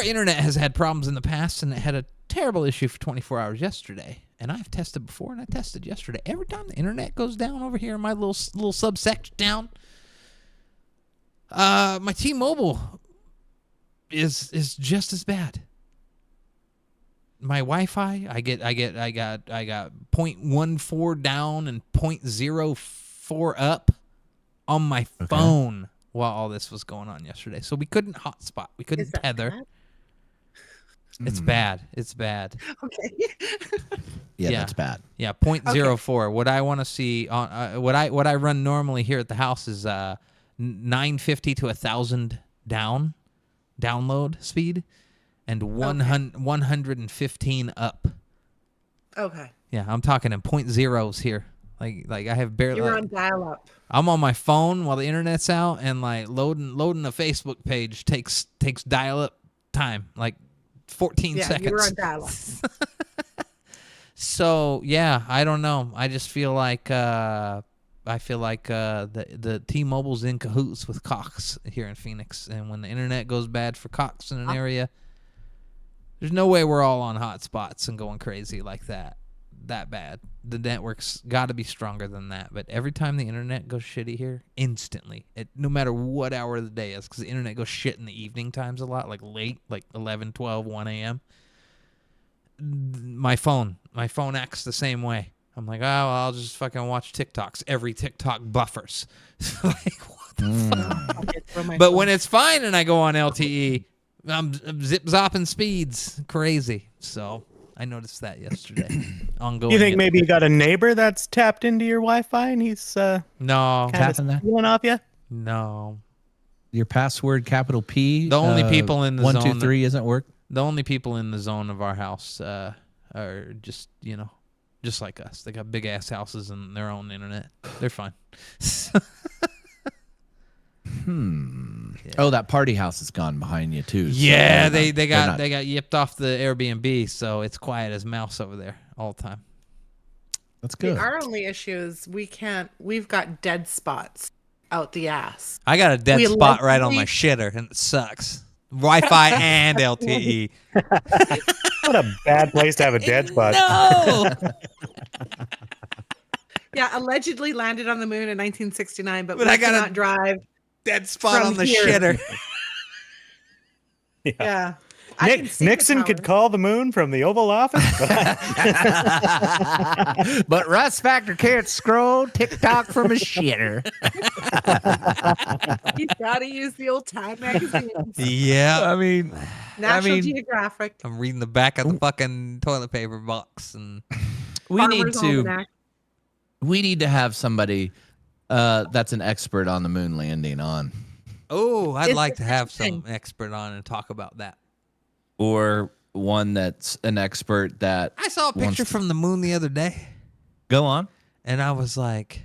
internet has had problems in the past, and it had a terrible issue for 24 hours yesterday. And I've tested before, and I tested yesterday. Every time the internet goes down over here in my little subsection down, my T-Mobile is just as bad. My Wi-Fi, I got 0.14 down and 0.04 up on my phone while all this was going on yesterday. So we couldn't hotspot. We couldn't tether. Bad? It's bad. It's bad. Okay. Yeah, Yeah. that's bad. Yeah, 0.04. What I want to see on what I run normally here at the house is 950 to 1,000 download speed, and 115 up. Okay. Yeah, I'm talking in 0.0s here. Like I have barely. You were on dial-up. I'm on my phone while the internet's out, and like loading a Facebook page takes dial-up time, like 14 seconds. You were on dial-up. So yeah, I don't know. I just feel like the T-Mobile's in cahoots with Cox here in Phoenix, and when the internet goes bad for Cox in an area, there's no way we're all on hotspots and going crazy like that bad. The network's got to be stronger than that. But every time the internet goes shitty here, instantly, no matter what hour of the day is, because the internet goes shit in the evening times a lot, like late, like 11, 12, 1 a.m. My phone acts the same way. I'm like, oh, well, I'll just fucking watch TikToks. Every TikTok buffers. Like, what the fuck? But when it's fine and I go on LTE, I'm zip-zopping speeds. Crazy. So I noticed that yesterday. Ongoing. You think maybe you got a neighbor that's tapped into your Wi-Fi and he's No. kind Tapping of that? stealing off you? No. Your password, capital P. The only people in the 1, zone 2, 3 isn't work. The only people in the zone of our house are just, just like us. They got big-ass houses and their own internet. They're fine. Yeah. Oh, that party house is gone behind you too. So Yeah, they're they not- got yipped off the Airbnb, so it's quiet as mouse over there all the time. That's good. Our only issue is we've got dead spots out the ass. I got a dead We spot right on allegedly- my shitter, and it sucks. Wi-Fi and LTE. What a bad place to have a dead spot. No. Yeah, allegedly landed on the moon in 1969, but But we I got a- cannot drive. Dead spot From on the here. shitter. Yeah. I can see the Nixon could towers. call the moon from the Oval Office. But Russ Factor can't scroll TikTok from a shitter. He's got to use the old Time magazines. Yeah. I mean, National mean- Geographic. I'm reading the back of the fucking toilet paper box, and we need Farmer's to Almanac. have somebody that's an expert on the moon landing on, Oh, I'd It's like to have interesting. some expert on and talk about that. or one that's an expert that I saw a wants picture to- from the moon the other day, Go on. and I was like,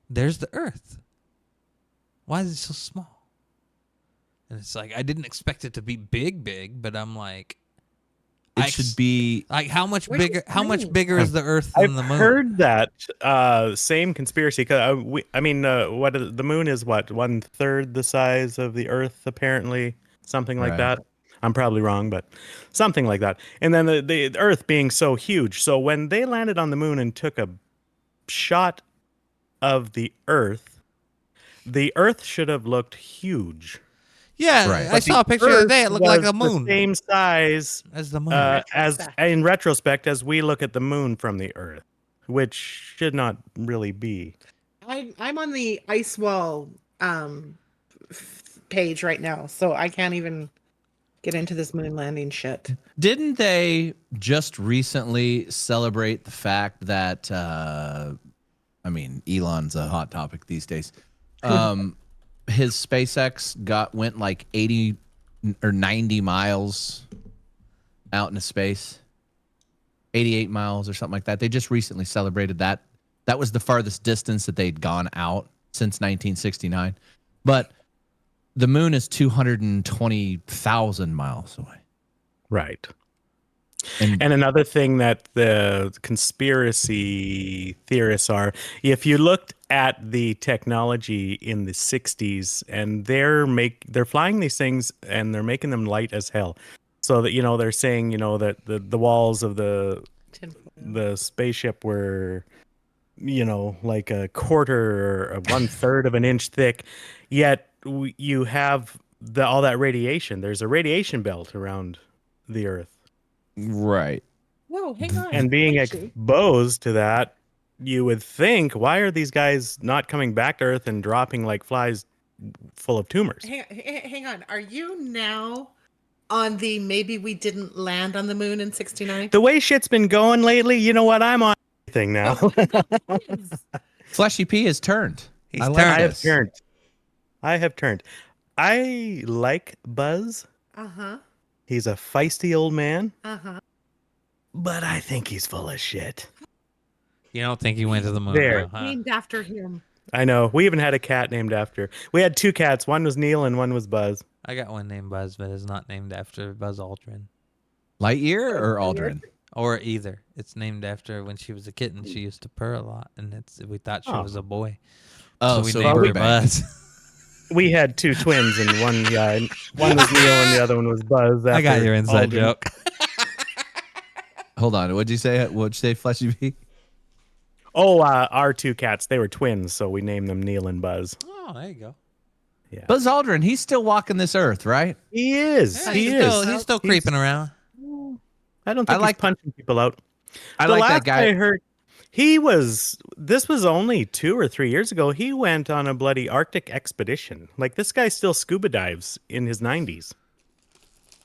"There's the Earth. Why is it so small?" And it's like I didn't expect it to be big, but I'm like, It should be like how much Where's bigger? the How much moon? bigger is the Earth I've than the moon? heard that same conspiracy. Cause the moon is what 1/3 the size of the Earth, apparently, something like Right. that. I'm probably wrong, but something like that. And then the Earth being so huge, so when they landed on the moon and took a shot of the Earth should have looked huge. Yeah, Right. I But saw a the picture the other day. It Earth looked like was a moon. the same size As the moon. as Retrospect. in retrospect as we look at the moon from the Earth, which should not really be. I'm on the ice wall page right now, so I can't even get into this moon landing shit. Didn't they just recently celebrate the fact that I mean, Elon's a hot topic these days. His SpaceX went like 80 or 90 miles out into space. 88 miles or something like that. They just recently celebrated that. That was the farthest distance that they'd gone out since 1969. But the moon is 220,000 miles away. Right. And And another thing that the conspiracy theorists are, if you looked at the technology in the 60s, and they're flying these things and they're making them light as hell. So that they're saying, that the walls of the spaceship were, like a quarter or 1/3 of an inch thick. Yet you have all that radiation. There's a radiation belt around the Earth. right. Whoa, hang on. And being Actually, exposed to that, you would think, why are these guys not coming back to Earth and dropping like flies full of tumors? hang on. Are you now on the maybe we didn't land on the moon in '69? The way shit's been going lately, you know what? I'm on everything now. Fleshy P has turned. He's I like turned. I have this. turned. I have turned. I like Buzz. Uh-huh. He's a feisty old man, Uh-huh. but I think he's full of shit. You don't think he went to the moon? There. though, huh? Named after him. I know. We even had a cat named after. We had 2 cats. One was Neil and one was Buzz. I got one named Buzz, but it's not named after Buzz Aldrin. Lightyear or Aldrin? Or either. It's named after when she was a kitten. She used to purr a lot, and we thought she Oh. was a boy. Oh, so we so named her Burbank. Buzz. We had 2 twins, and one was Neil and the other one was Buzz. I got after your inside Aldrin. joke. Hold on. What'd you say? What'd you say, Fleshy P? Oh, our 2 cats, they were twins, so we named them Neil and Buzz. Oh, there you go. Yeah. Buzz Aldrin, he's still walking this earth, right? He is. Yeah, he he's still creeping around. I don't I think like- he's punching people out. I The like that last guy. I heard, this was only 2 or 3 years ago. He went on a bloody Arctic expedition. Like, this guy still scuba dives in his 90s.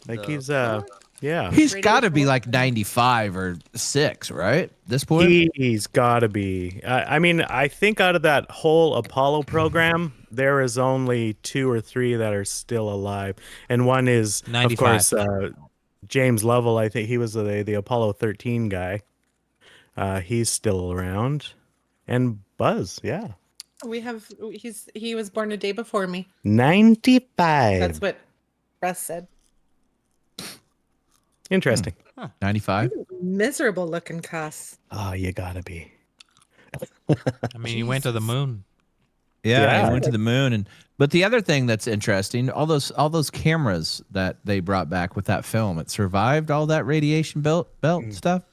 Like, he's, yeah. He's Radio got to be Four. like 95 or 6, right? At this point? He's got to be. I mean, I think out of that whole Apollo program, there is only 2 or 3 that are still alive, and one is, 95. of course, James Lovell. I think he was the Apollo 13 guy. He's still around, and Buzz, yeah, He was born a day before me. 95. That's what Russ said. Interesting. 95? Miserable looking cuss. Oh, you gotta be. I mean, he went to the moon. Yeah, Yeah. he went to the moon. But the other thing that's interesting, all those cameras that they brought back with that film, it survived all that radiation belt and stuff.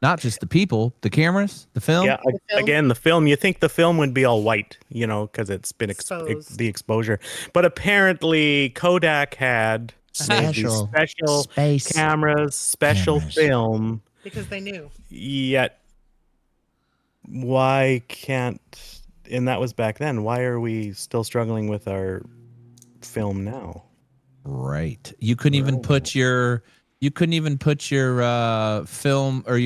Not just the people, the cameras, the film. Yeah, film? again, the film. You think the film would be all white, because it's been Exposed. the exposure. But apparently, Kodak had Special special space cameras, special cameras. film. Because they knew. Yet, why can't? And that was back then. Why are we still struggling with our film now? Right. You couldn't even put your You couldn't even put your film or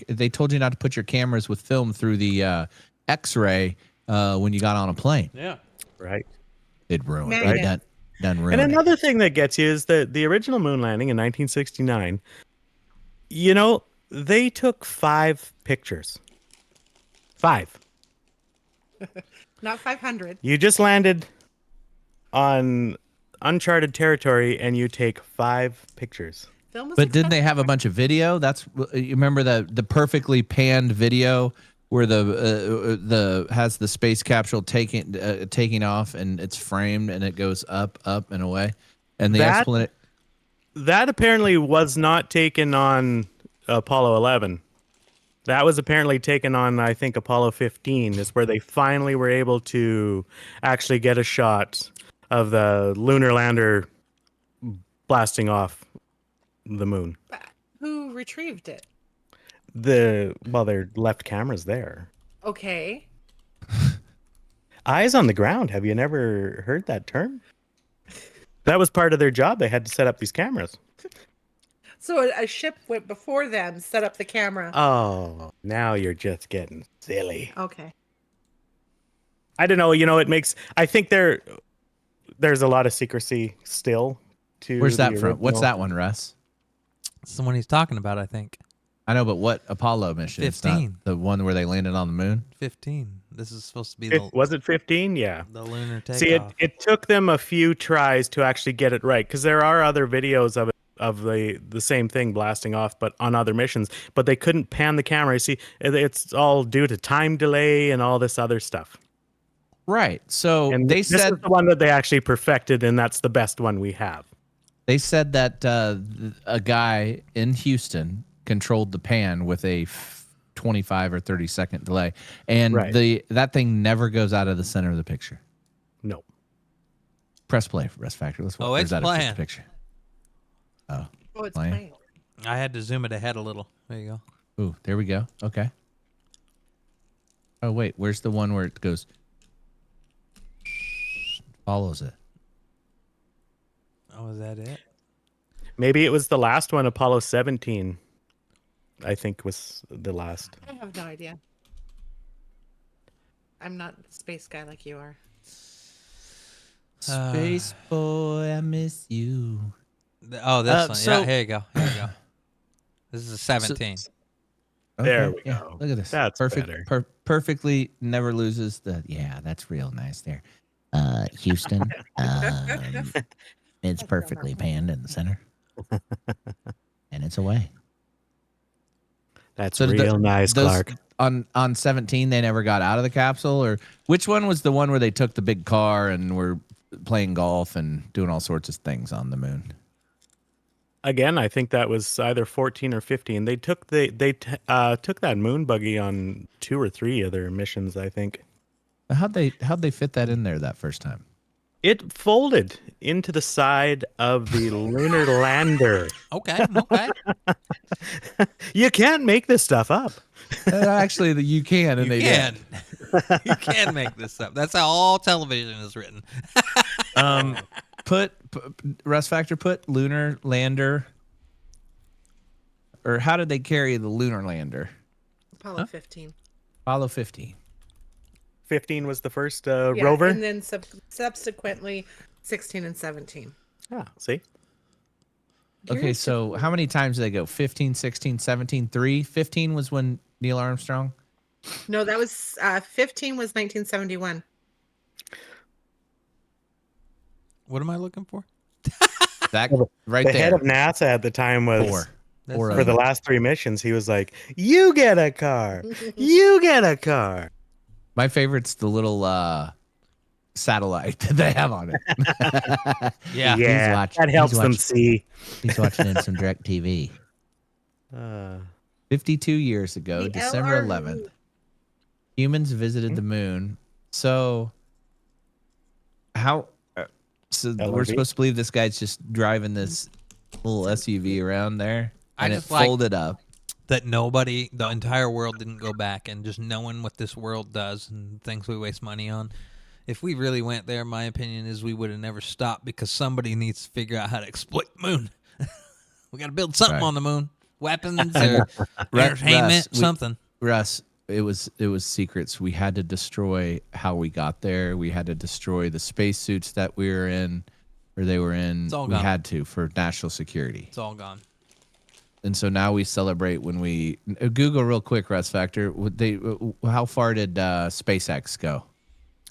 they told you not to put your cameras with film through the X-ray when you got on a plane. Yeah. Right. It ruined. Right. It done And ruined it. another thing that gets you is that the original moon landing in 1969, you know, they took 5 pictures. 5. Not 500. You just landed on uncharted territory and you take 5 pictures. Film was But didn't they expensive. have a bunch of video? That's you remember the perfectly panned video where the has the space capsule taking off and it's framed and it goes up and away, and the That- explanation. That apparently was not taken on Apollo 11. That was apparently taken on, I think, Apollo 15, is where they finally were able to actually get a shot of the lunar lander blasting off the moon. But who retrieved it? Their left cameras there. Okay. Eyes on the ground. Have you never heard that term? That was part of their job. They had to set up these cameras. So a ship went before them, set up the camera. Oh, now you're just getting silly. Okay. I don't know. You know, it makes. I think there's a lot of secrecy still. To Where's that the from? What's original. that one, Russ? It's the one he's talking about, I think. I know, but what Apollo mission? It's not 15. the one where they landed on the moon. 15. This is supposed to be Was it 15? Yeah. the lunar takeoff. See, it took them a few tries to actually get it right, because there are other videos of it, of the same thing blasting off, but on other missions. But they couldn't pan the camera. See, it's all due to time delay and all this other stuff. Right. So And they this said is the one that they actually perfected, and that's the best one we have. They said that a guy in Houston controlled the pan with a 25 or 30-second delay, and Right. that thing never goes out of the center of the picture. No. Press play for Rest Factor. Let's watch. Oh, it's Or is that a fixed playing. picture. Oh, Oh, it's Playing. playing. I had to zoom it ahead a little. There you go. ooh, there we go. Okay. Oh wait, where's the one where it goes? Follows it. Oh, is that it? Maybe it was the last one, Apollo 17. I think was the last. I have no idea. I'm not a space guy like you are. Space boy, I miss you. Oh, this one. so- Yeah, here you go. Here you go. This is a 17. There we yeah, go. Look at this. That's perfect. better. Perfectly never loses the. Yeah, that's real nice there. Houston, it's perfectly panned in the center, and it's away. That's So did real nice, those- Clark. On 17, they never got out of the capsule, or which one was the one where they took the big car and were playing golf and doing all sorts of things on the moon? Again, I think that was either 14 or 15. They took took that moon buggy on 2 or 3 other missions, I think. How'd they fit that in there that first time? It folded into the side of the lunar lander. Okay. Okay. You can't make this stuff up. Actually, you can, and You they can. You can make this up. That's how all television is written. did. Put Rest Factor. Put lunar lander. Or how did they carry the lunar lander? Apollo 15. Apollo 15. 15 was the first Yeah, rover. and then subsequently 16 and 17. Ah, see? Okay, so how many times did they go? 15, 16, 17, 3? 15 was when Neil Armstrong? No, that was 15 was 1971. What am I looking for? That right The there. head of NASA at the time was Four. That's Four not- for of the them. last 3 missions. He was like, "You get a car. You get a car." My favorite's the little satellite that they have on it. Yeah. Yeah, watching- that helps he's them watching. see. He's watching in some direct TV. Uh, 52 years ago, The December LRU. 11th, humans visited the moon. So, how? So we're LRV? supposed to believe this guy's just driving this little SUV around there, I and it just like- folded up. That nobody, the entire world didn't go back and just knowing what this world does and things we waste money on. If we really went there, my opinion is we would have never stopped because somebody needs to figure out how to exploit the moon. We got to build something Right. on the moon. Weapons or entertainment, something. Russ, it was secrets. We had to destroy how we got there. We had to destroy the spacesuits that we were in, or they were in. It's all We gone. had to for national security. It's all gone. And so now we celebrate when we Google real quick. Russ Factor. How far did SpaceX go?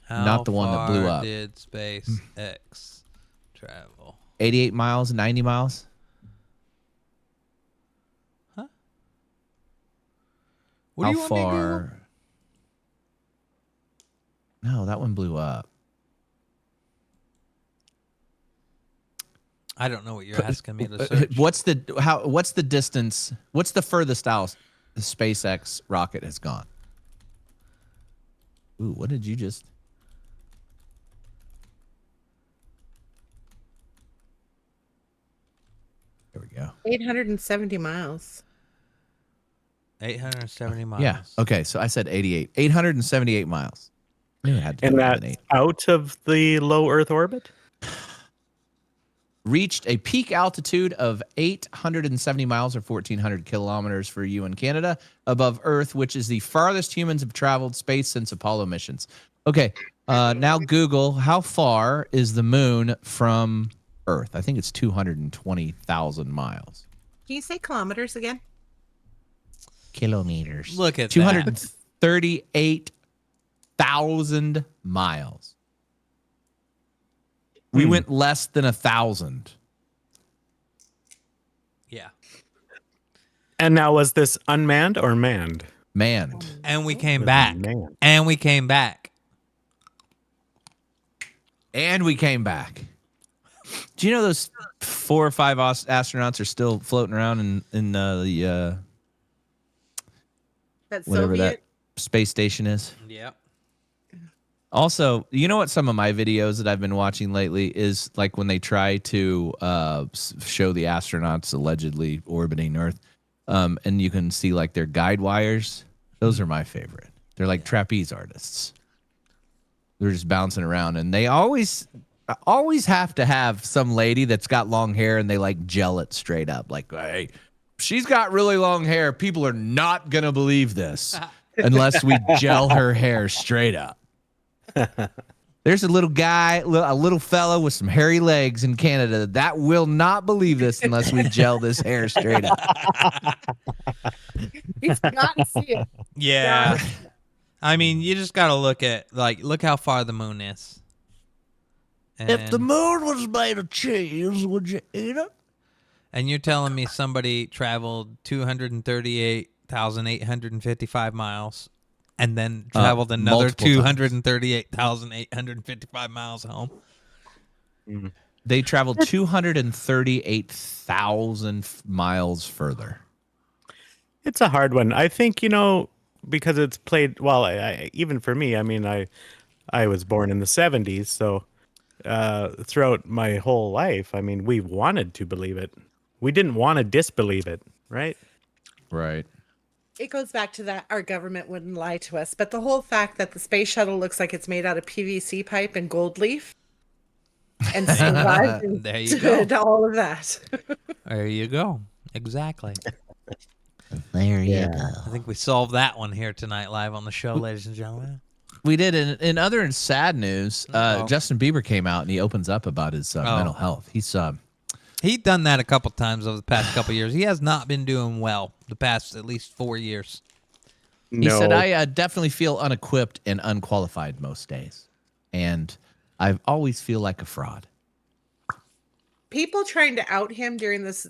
Not the one that blew How up. far did SpaceX travel? 88 miles, 90 miles. What How do you want me to Google? far? No, that one blew up. I don't know what you're asking me to search. What's the distance? What's the furthest out the SpaceX rocket has gone? Ooh, what did you just? There we go. 870 miles. 870 miles. Yeah. Okay. So I said 88. 878 miles. I knew it had to And be more than that's 8. out of the low Earth orbit? Reached a peak altitude of 870 miles or 1,400 kilometers for you in Canada above Earth, which is the farthest humans have traveled space since Apollo missions. Okay, now Google, how far is the moon from Earth? I think it's 220,000 miles. Can you say kilometers again? Kilometers. Look at that. 238,000 miles. We went less than 1,000. Yeah. And now, was this unmanned or manned? Manned. And we came back. Man. And we came back. And we came back. Do you know those 4 or 5 astronauts are still floating around in the That whatever Soviet. that space station is? Yep. Also, you know what some of my videos that I've been watching lately is like when they try to show the astronauts allegedly orbiting Earth, and you can see like their guide wires. Those are my favorite. They're like trapeze artists. They're just bouncing around, and they always have to have some lady that's got long hair, and they like gel it straight up. Like, hey, she's got really long hair. People are not gonna believe this unless we gel her hair straight up. There's a little guy, a little fellow with some hairy legs in Canada that will not believe this unless we gel this hair straight up. He's got to see it. Yeah. I mean, you just got to look how far the moon is. If the moon was made of cheese, would you eat it? And you're telling me somebody traveled 238,855 miles and then traveled another multiple times. 238,855 miles home? They traveled 238,000 miles further. It's a hard one. I think, because it's played well. Even for me, I mean, I was born in the 70s, so throughout my whole life, I mean, we wanted to believe it. We didn't want to disbelieve it, right? Right. It goes back to that our government wouldn't lie to us. But the whole fact that the space shuttle looks like it's made out of PVC pipe and gold leaf and survived There you go. to all of that. There you go. Exactly. There you go. I think we solved that one here tonight live on the show, ladies and gentlemen. We did. In other sad news, Justin Bieber came out and he opens up about his mental health. He's done that a couple times over the past couple years. He has not been doing well the past at least 4 years. He said, I definitely feel unequipped and unqualified most days. And I always feel like a fraud. People trying to out him during this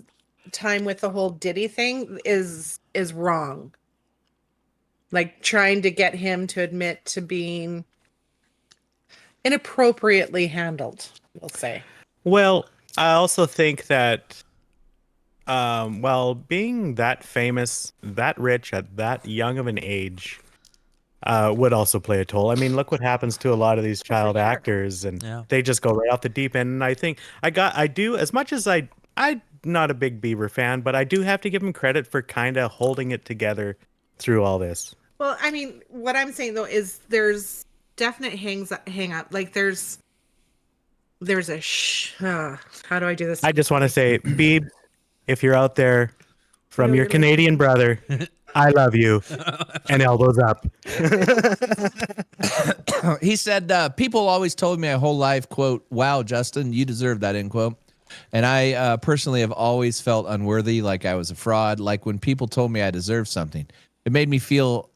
time with the whole Diddy thing is wrong. Like trying to get him to admit to being inappropriately handled, we'll say. Well, I also think that, being that famous, that rich at that young of an age, would also play a toll. I mean, look what happens to a lot of these child actors, and they just go right off the deep end. And I think I do, as much as I'm not a big Bieber fan, but I do have to give him credit for kind of holding it together through all this. Well, I mean, what I'm saying though is there's definite hang up. Like there's a how do I do this? I just want to say, Beeb, if you're out there, from know your you're Canadian brother, I love you. And elbows up. He said, people always told me my whole life, quote, wow, Justin, you deserve that, end quote. And I personally have always felt unworthy, like I was a fraud, like when people told me I deserved something. It made me feel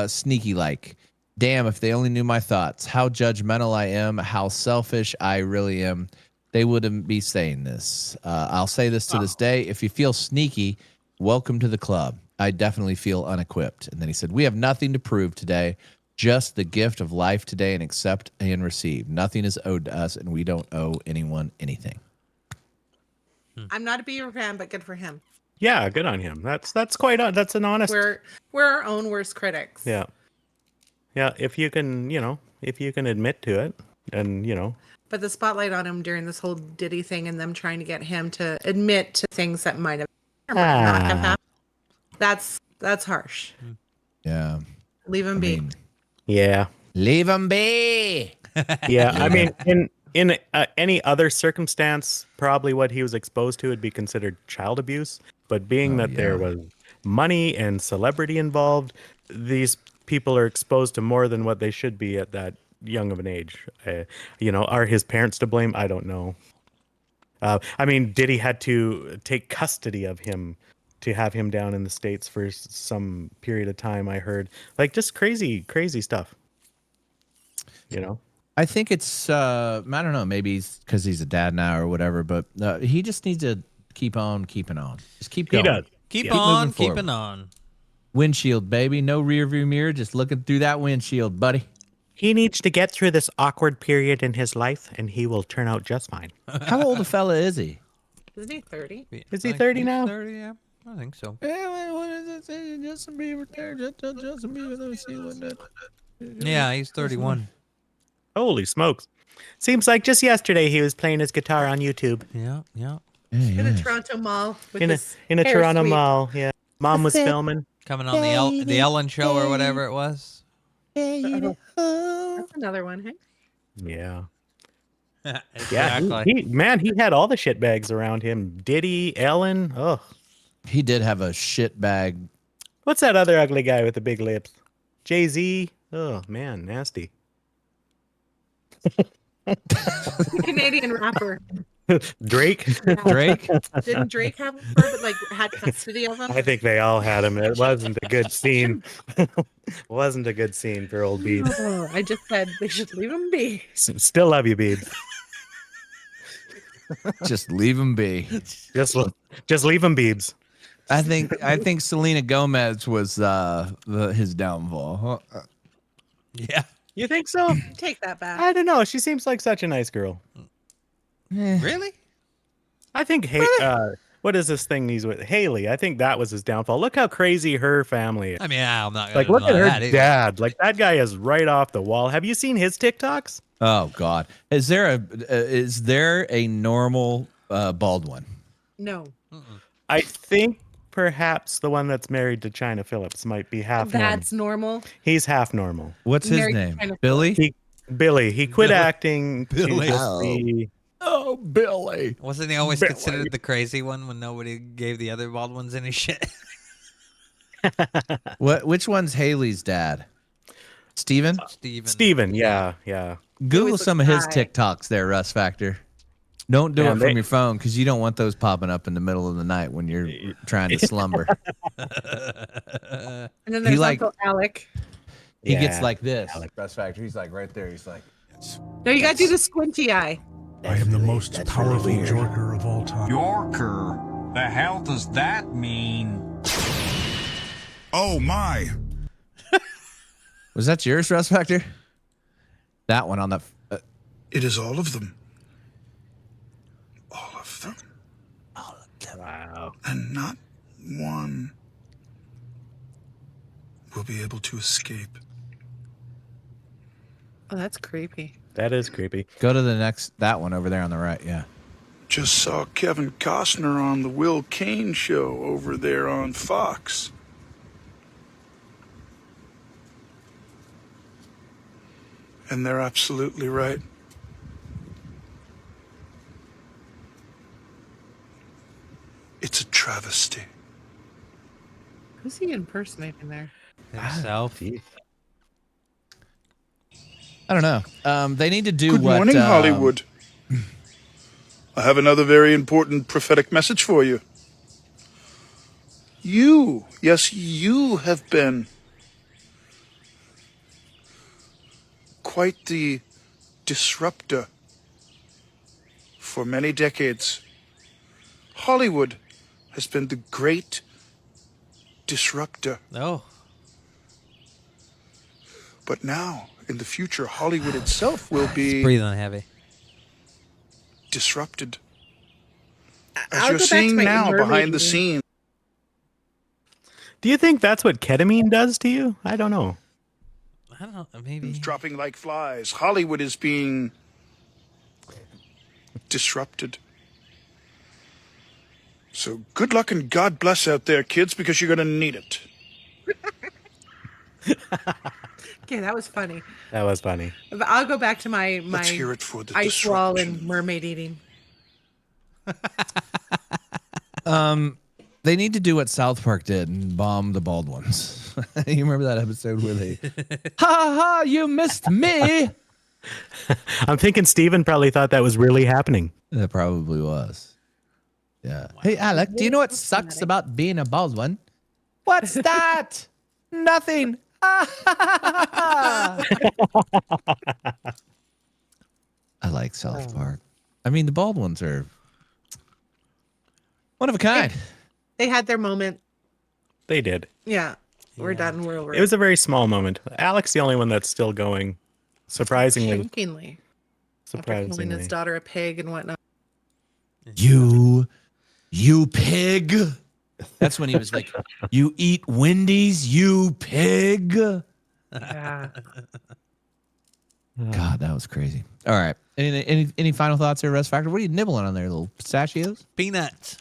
sneaky like, damn, if they only knew my thoughts, how judgmental I am, how selfish I really am, they wouldn't be saying this. I'll say this to this day. If you feel sneaky, welcome to the club. I definitely feel unequipped. And then he said, we have nothing to prove today, just the gift of life today and accept and receive. Nothing is owed to us, and we don't owe anyone anything. I'm not a Beaver fan, but good for him. Yeah, good on him. That's that's an honest. We're our own worst critics. Yeah. Yeah, if you can, if you can admit to it and, But the spotlight on him during this whole Diddy thing and them trying to get him to admit to things that might have or might not have happened. That's harsh. Yeah. Leave him be. yeah. Leave him be. Yeah, I mean, in any other circumstance, probably what he was exposed to would be considered child abuse. But being that there was money and celebrity involved, these people are exposed to more than what they should be at that young of an age. Are his parents to blame? I don't know. I mean, Diddy had to take custody of him to have him down in the States for some period of time, I heard. Like, just crazy, crazy stuff. I think it's, I don't know, maybe because he's a dad now or whatever, but he just needs to keep on keeping on. Just keep going. He does. Keep moving on forward. keeping on. Windshield, baby. No rear view mirror. Just looking through that windshield, buddy. He needs to get through this awkward period in his life, and he will turn out just fine. How old a fella is he? Isn't he 30? Is he 30 now? 30, yeah. I think so. What does it say? Justin Bieber there. Justin Bieber. Let me see what that. Yeah, he's 31. Holy smokes. Seems like just yesterday he was playing his guitar on YouTube. Yeah, yeah. In a Toronto mall with In his a hair Toronto sweep. mall, yeah. Mom was filming. Coming on the Ellen show or whatever it was. That's another one, hey? Yeah. Exactly. Yeah, he had all the shit bags around him. Diddy, Ellen. Oh, He did have a shit bag. what's that other ugly guy with the big lips? Jay-Z. Oh man, nasty. Canadian rapper. Drake. Drake. Didn't Drake have him for, but like had custody of him? I think they all had him. It wasn't a good scene. Wasn't a good scene for old Beebs. Oh, I just said they should leave him be. Still love you, Beebs. Just leave him be. Just leave him, Beebs. I think Selena Gomez was his downfall. Yeah. You think so? Take that back. I don't know. She seems like such a nice girl. Really? I think what is this thing he's with? Haley. I think that was his downfall. Look how crazy her family is. I mean, I'm not Like, gonna look at deny her that either. dad. Like, that guy is right off the wall. Have you seen his TikToks? Oh God, is there a normal bald one? No. I think perhaps the one that's married to China Phillips might be half normal. That's normal. He's half normal. What's his Married to name? China Billy. Billy. He quit Billy. acting. to Billy. just be- Oh, Billy. Wasn't he always Billy. considered the crazy one when nobody gave the other bald ones any shit? Which one's Haley's dad? Steven? Steven. Yeah. Google always some of looks his high. TikToks there, Russ Factor. Don't do Yeah, it from your phone because you don't want those popping up in the middle of the night when you're trying to slumber. And then there's Uncle Alec. He gets Yeah, like this. Russ Factor. He's like right there. He's like, No, you gotta do the squinty eye. I am the most powerful Jorker of all time. Yorker? The hell does that mean? Oh my! was that yours, Russ Factor? That one on the. It is all of them. All of them. Wow. And not one will be able to escape. Oh, that's creepy. That is creepy. Go to the next. That one over there on the right. Yeah. Just saw Kevin Costner on the Will Kane show over there on Fox. And they're absolutely right. It's a Who's he impersonating there? Himself. Jeez. I don't know. They need to do Good what. morning, Hollywood. I have another very important prophetic message for you. You, yes, you have been quite the disruptor for many decades. Hollywood has been the great disruptor. Oh. But now, in the future, Hollywood itself will He's be breathing heavy. disrupted. As I'll you're go back to seeing my now mermaid behind the eating. scenes. Do you think that's what ketamine does to you? I don't know. I don't know. Maybe. Dropping like flies. Hollywood is being disrupted. So good luck and God bless out there, kids, because you're going to need it. Okay, that was funny. That was funny. But I'll go back to my Let's hear it for the ice wall and disruption. mermaid eating. They need to do what South Park did and bomb the bald ones. You remember that episode where they, ha ha, you missed me. I'm thinking Steven probably thought that was really happening. That probably was. Yeah. Hey, Alec, do you know what sucks about being a bald one? What's that? Nothing. I like South Park. I mean, the bald ones are one of a kind. They had their moment. They did. Yeah, we're done. We're over. It was a very small moment. Alex, the only one that's still going. Surprisingly. shockingly. After calling his Surprisingly. daughter a pig and whatnot. You pig. That's when he was like, you eat Wendy's, you pig. Yeah. God, that was crazy. All right. Any final thoughts there, Rest Factor? What are you nibbling on there, little pistachios? Peanuts.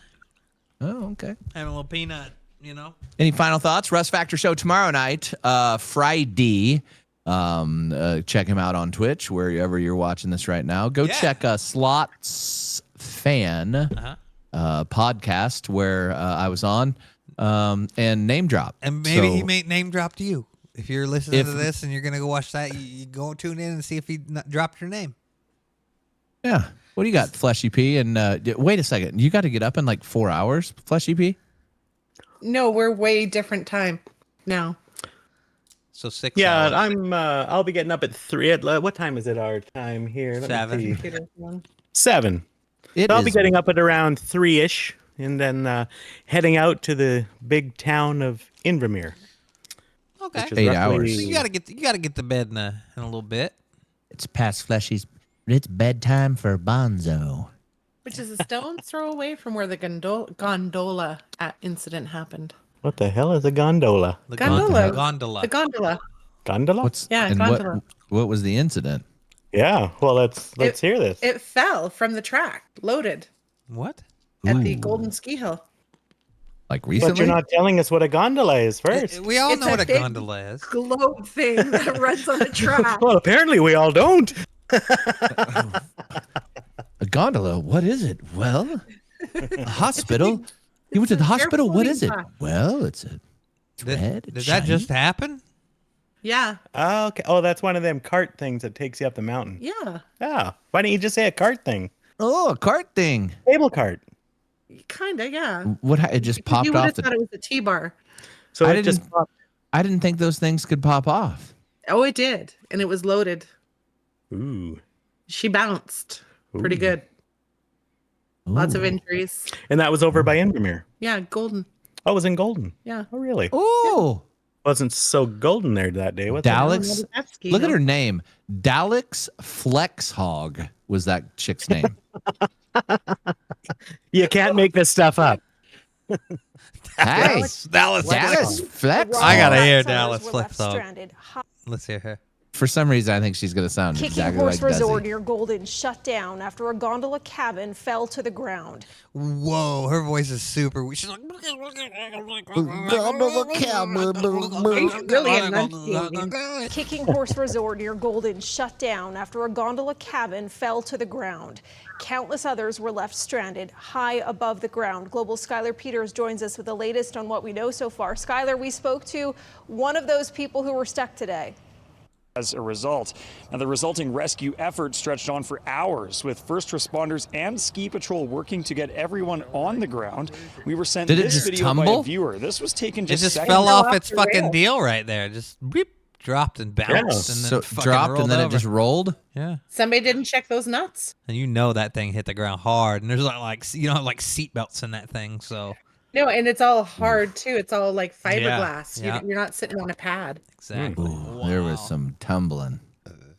Oh, okay. Having a little peanut, you know? Any final thoughts? Rust Factor Show tomorrow night, Friday. Check him out on Twitch, wherever you're watching this right now. Go check Slots Fan podcast where I was on and name drop. And maybe So- he may name dropped you. If you're listening to this and you're going to go watch that, you go tune in and see if he dropped your name. Yeah. What do you got, Fleshy P? And wait a second. You got to get up in like 4 hours, Fleshy P? No, we're way different time now. So 6 Yeah, hours. I'll be getting up at 3. What time is it our time here? Let me 7. see. 7. It So I'll be is- getting up at around 3-ish and then heading out to the big town of Invermere. Okay. which is 8 roughly- hours. So you gotta get to bed in a little bit. It's past Fleshy's. It's bedtime for Bonzo. Which is a stone's throw away from where the gondola incident happened. What the hell is a gondola? The Gondola. Gondola. The gondola. Gondola? Yeah, and gondola. what was the incident? Yeah. Well, let's hear this. It fell from the track, loaded, What? at the Ooh. Golden Ski Hill. Like But recently? you're not telling us what a gondola is first. We all It's know a what a big gondola is. Globe thing that runs on a track. Well, apparently we all don't. A gondola? What is it? Well, a hospital. You went to the hospital? What is it? floating Well, it's a thread. Did that just happen? Yeah, Oh, okay. Oh, that's one of them cart things that takes you up the mountain. yeah, Yeah. Why don't you just say a cart thing? Oh, a cart thing. Cable cart. kinda, yeah. What? It just popped You would off have the. thought it was a T-bar. So I it just didn't- popped. I didn't think those things could pop off. Oh, it did, and it was loaded. Ooh. She bounced pretty Ooh. good. Lots of Ooh. injuries. And that was over by Invermere. Yeah, golden. Oh, it was in Golden. Yeah. Oh, really? Oh, Wasn't so golden there that day. What's Daleks. Jet ski Look at hill. her name. Daleks Flex Hog was that chick's name. You can't make this stuff up. Hey, Dallas. Dallas Flex. I gotta Hog. hear Settlers Dallas were flip left song. stranded. Let's hear her. For some reason, I think she's going to sound Kicking exactly Horse like Resort Desi. near Golden shut down after a gondola cabin fell to the ground. Whoa, her voice is super weird. She's like, Really enunciating. Kicking Horse Resort near Golden shut down after a gondola cabin fell to the ground. Countless others were left stranded high above the ground. Global Skylar Peters joins us with the latest on what we know so far. Skylar, we spoke to one of those people who were stuck today. As a result. Now, the resulting rescue effort stretched on for hours with first responders and ski patrol working to get everyone on the ground. We were sent Did it this just video by tumble? a viewer. This was taken it just just seconds. fell off its the fucking rail. deal right there. Just beep, dropped and bounced, and then So fucking dropped rolled and then over. it just rolled. Yeah. Somebody didn't check those nuts. And you know that thing hit the ground hard, and there's like you don't have like seat belts in that thing, so No, and it's all hard too. It's all like fiberglass. Yeah. You're not sitting on a pad. exactly. Ooh, there was some tumbling.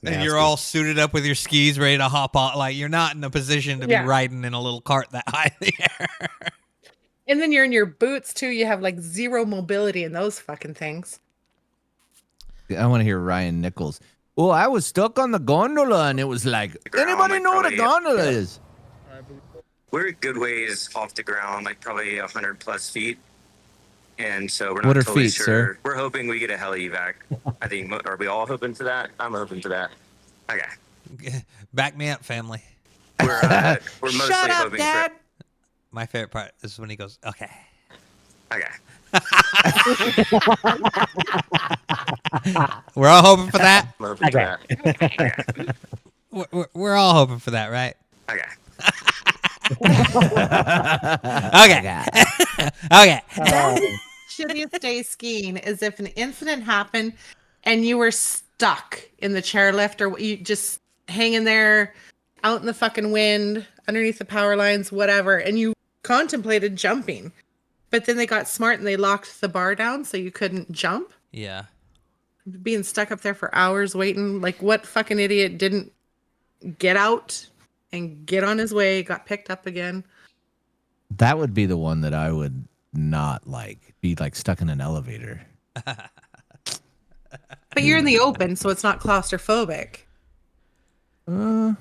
And you're all suited up with your skis, ready to hop on. Like you're not in a position to be Yeah. riding in a little cart that high in the air. And then you're in your boots too. You have like zero mobility in those fucking things. I want to hear Ryan Nichols. Well, I was stuck on the gondola, and it was like, ground, anybody like, know what a probably- gondola is? We're a good ways off the ground, like probably 100+ feet. And so we're What not are totally feet, sure. sir? We're hoping we get a heli evac. I think, are we all hoping for that? I'm hoping for that. Okay. Back me up, family. We're mostly Shut up, hoping Dad. My favorite part is when he goes, "Okay." for. Okay. We're all hoping for that. I'm hoping for that. Okay. We're all hoping for that, right? Okay. Okay. Okay. Shittiest day skiing is if an incident happened and you were stuck in the chairlift or you just hanging there out in the fucking wind underneath the power lines, whatever, and you contemplated jumping, but then they got smart and they locked the bar down so you couldn't jump. Yeah. Being stuck up there for hours waiting, like what fucking idiot didn't get out and get on his way, got picked up again? That would be the one that I would not like. Be like stuck in an elevator. But you're in the open, so it's not claustrophobic. I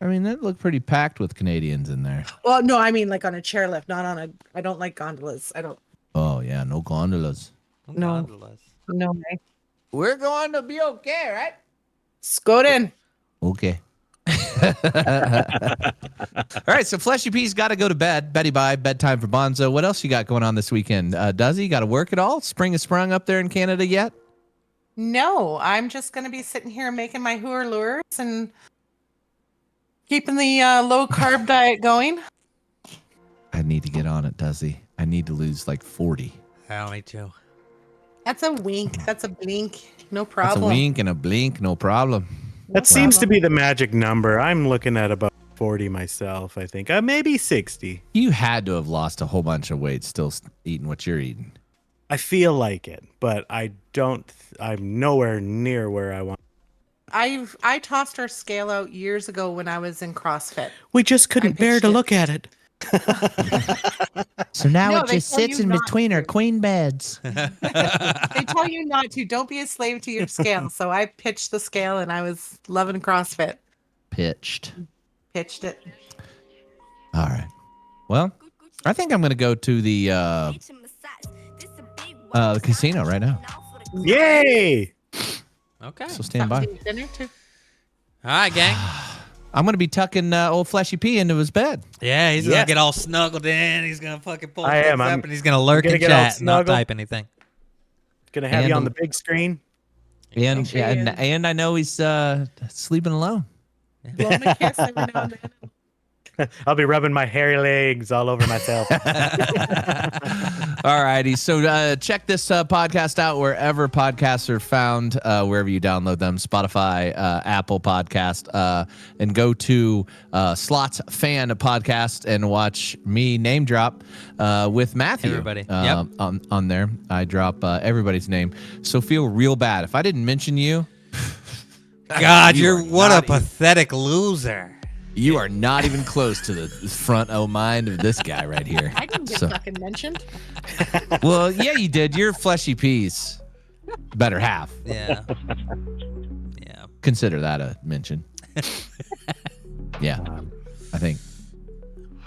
mean, that looked pretty packed with Canadians in there. Well, no, I mean like on a chairlift, not on a. I don't like gondolas. I don't. Oh yeah, no gondolas. No. Gondolas. No way. We're going to be okay, right? Scoot in. Okay. All right, so Fleshy P's got to go to bed. Betty bye, bedtime for Bonzo. What else you got going on this weekend? Does he got to work at all? Spring has sprung up there in Canada yet? No, I'm just gonna be sitting here making my hurlures and keeping the low carb diet going. I need to get on it, does he? I need to lose like 40. Yeah, me too. That's a wink. That's a blink. No That's problem. a wink and a blink, no problem. That seems to be the magic number. I'm looking at about 40 myself, I think. Maybe 60. You had to have lost a whole bunch of weight still eating what you're eating. I feel like it, but I don't. I'm nowhere near where I want. I tossed our scale out years ago when I was in CrossFit. We just couldn't bear pitched to it. look at it. So now No, it they just tell sits you in not between our to. queen beds. They tell you not to. Don't be a slave to your scale. So I pitched the scale and I was loving CrossFit. Pitched. Pitched it. All right. Well, I think I'm going to go to the casino right now. Yay! Okay. So stand by. Something to eat dinner too. All right, gang. I'm going to be tucking old Fleshy P into his bed. Yeah, he's gonna Yes. get all snuggled in. He's gonna fucking pull I his am. up I'm and he's gonna lurk gonna and get all chat, and not snuggled. type anything. Gonna have And you on the- the big screen. And, sure yeah, he and I know he's sleeping alone. Blow him a kiss every now and then. I'll be rubbing my hairy legs all over myself. All righty. So check this podcast out wherever podcasts are found, wherever you download them, Spotify, Apple Podcast, and go to Slots Fan Podcast and watch me name drop with Matthew. Everybody. Yep. On there. I drop everybody's name. So feel real bad. If I didn't mention you, God, You you're are what a not even- pathetic loser. you are not even close to the front of mind of this guy right here. I didn't get So- fucking mentioned. Well, yeah, you did. You're Fleshy Peas. Better half. Yeah. Yeah. consider that a mention. Yeah, I think.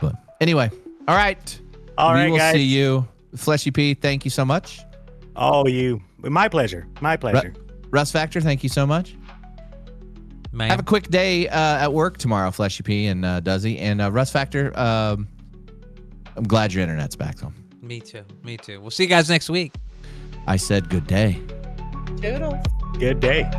But anyway, all right. All right, we will guys. see you. Fleshy P, thank you so much. Oh, my pleasure. My pleasure. Russ Factor, thank you so much. Man. Have a quick day at work tomorrow, Fleshy P and Duzzy. And Russ Factor, I'm glad your internet's back, though. Me too. Me too. We'll see you guys next week. I said good day. Doodles. Good day.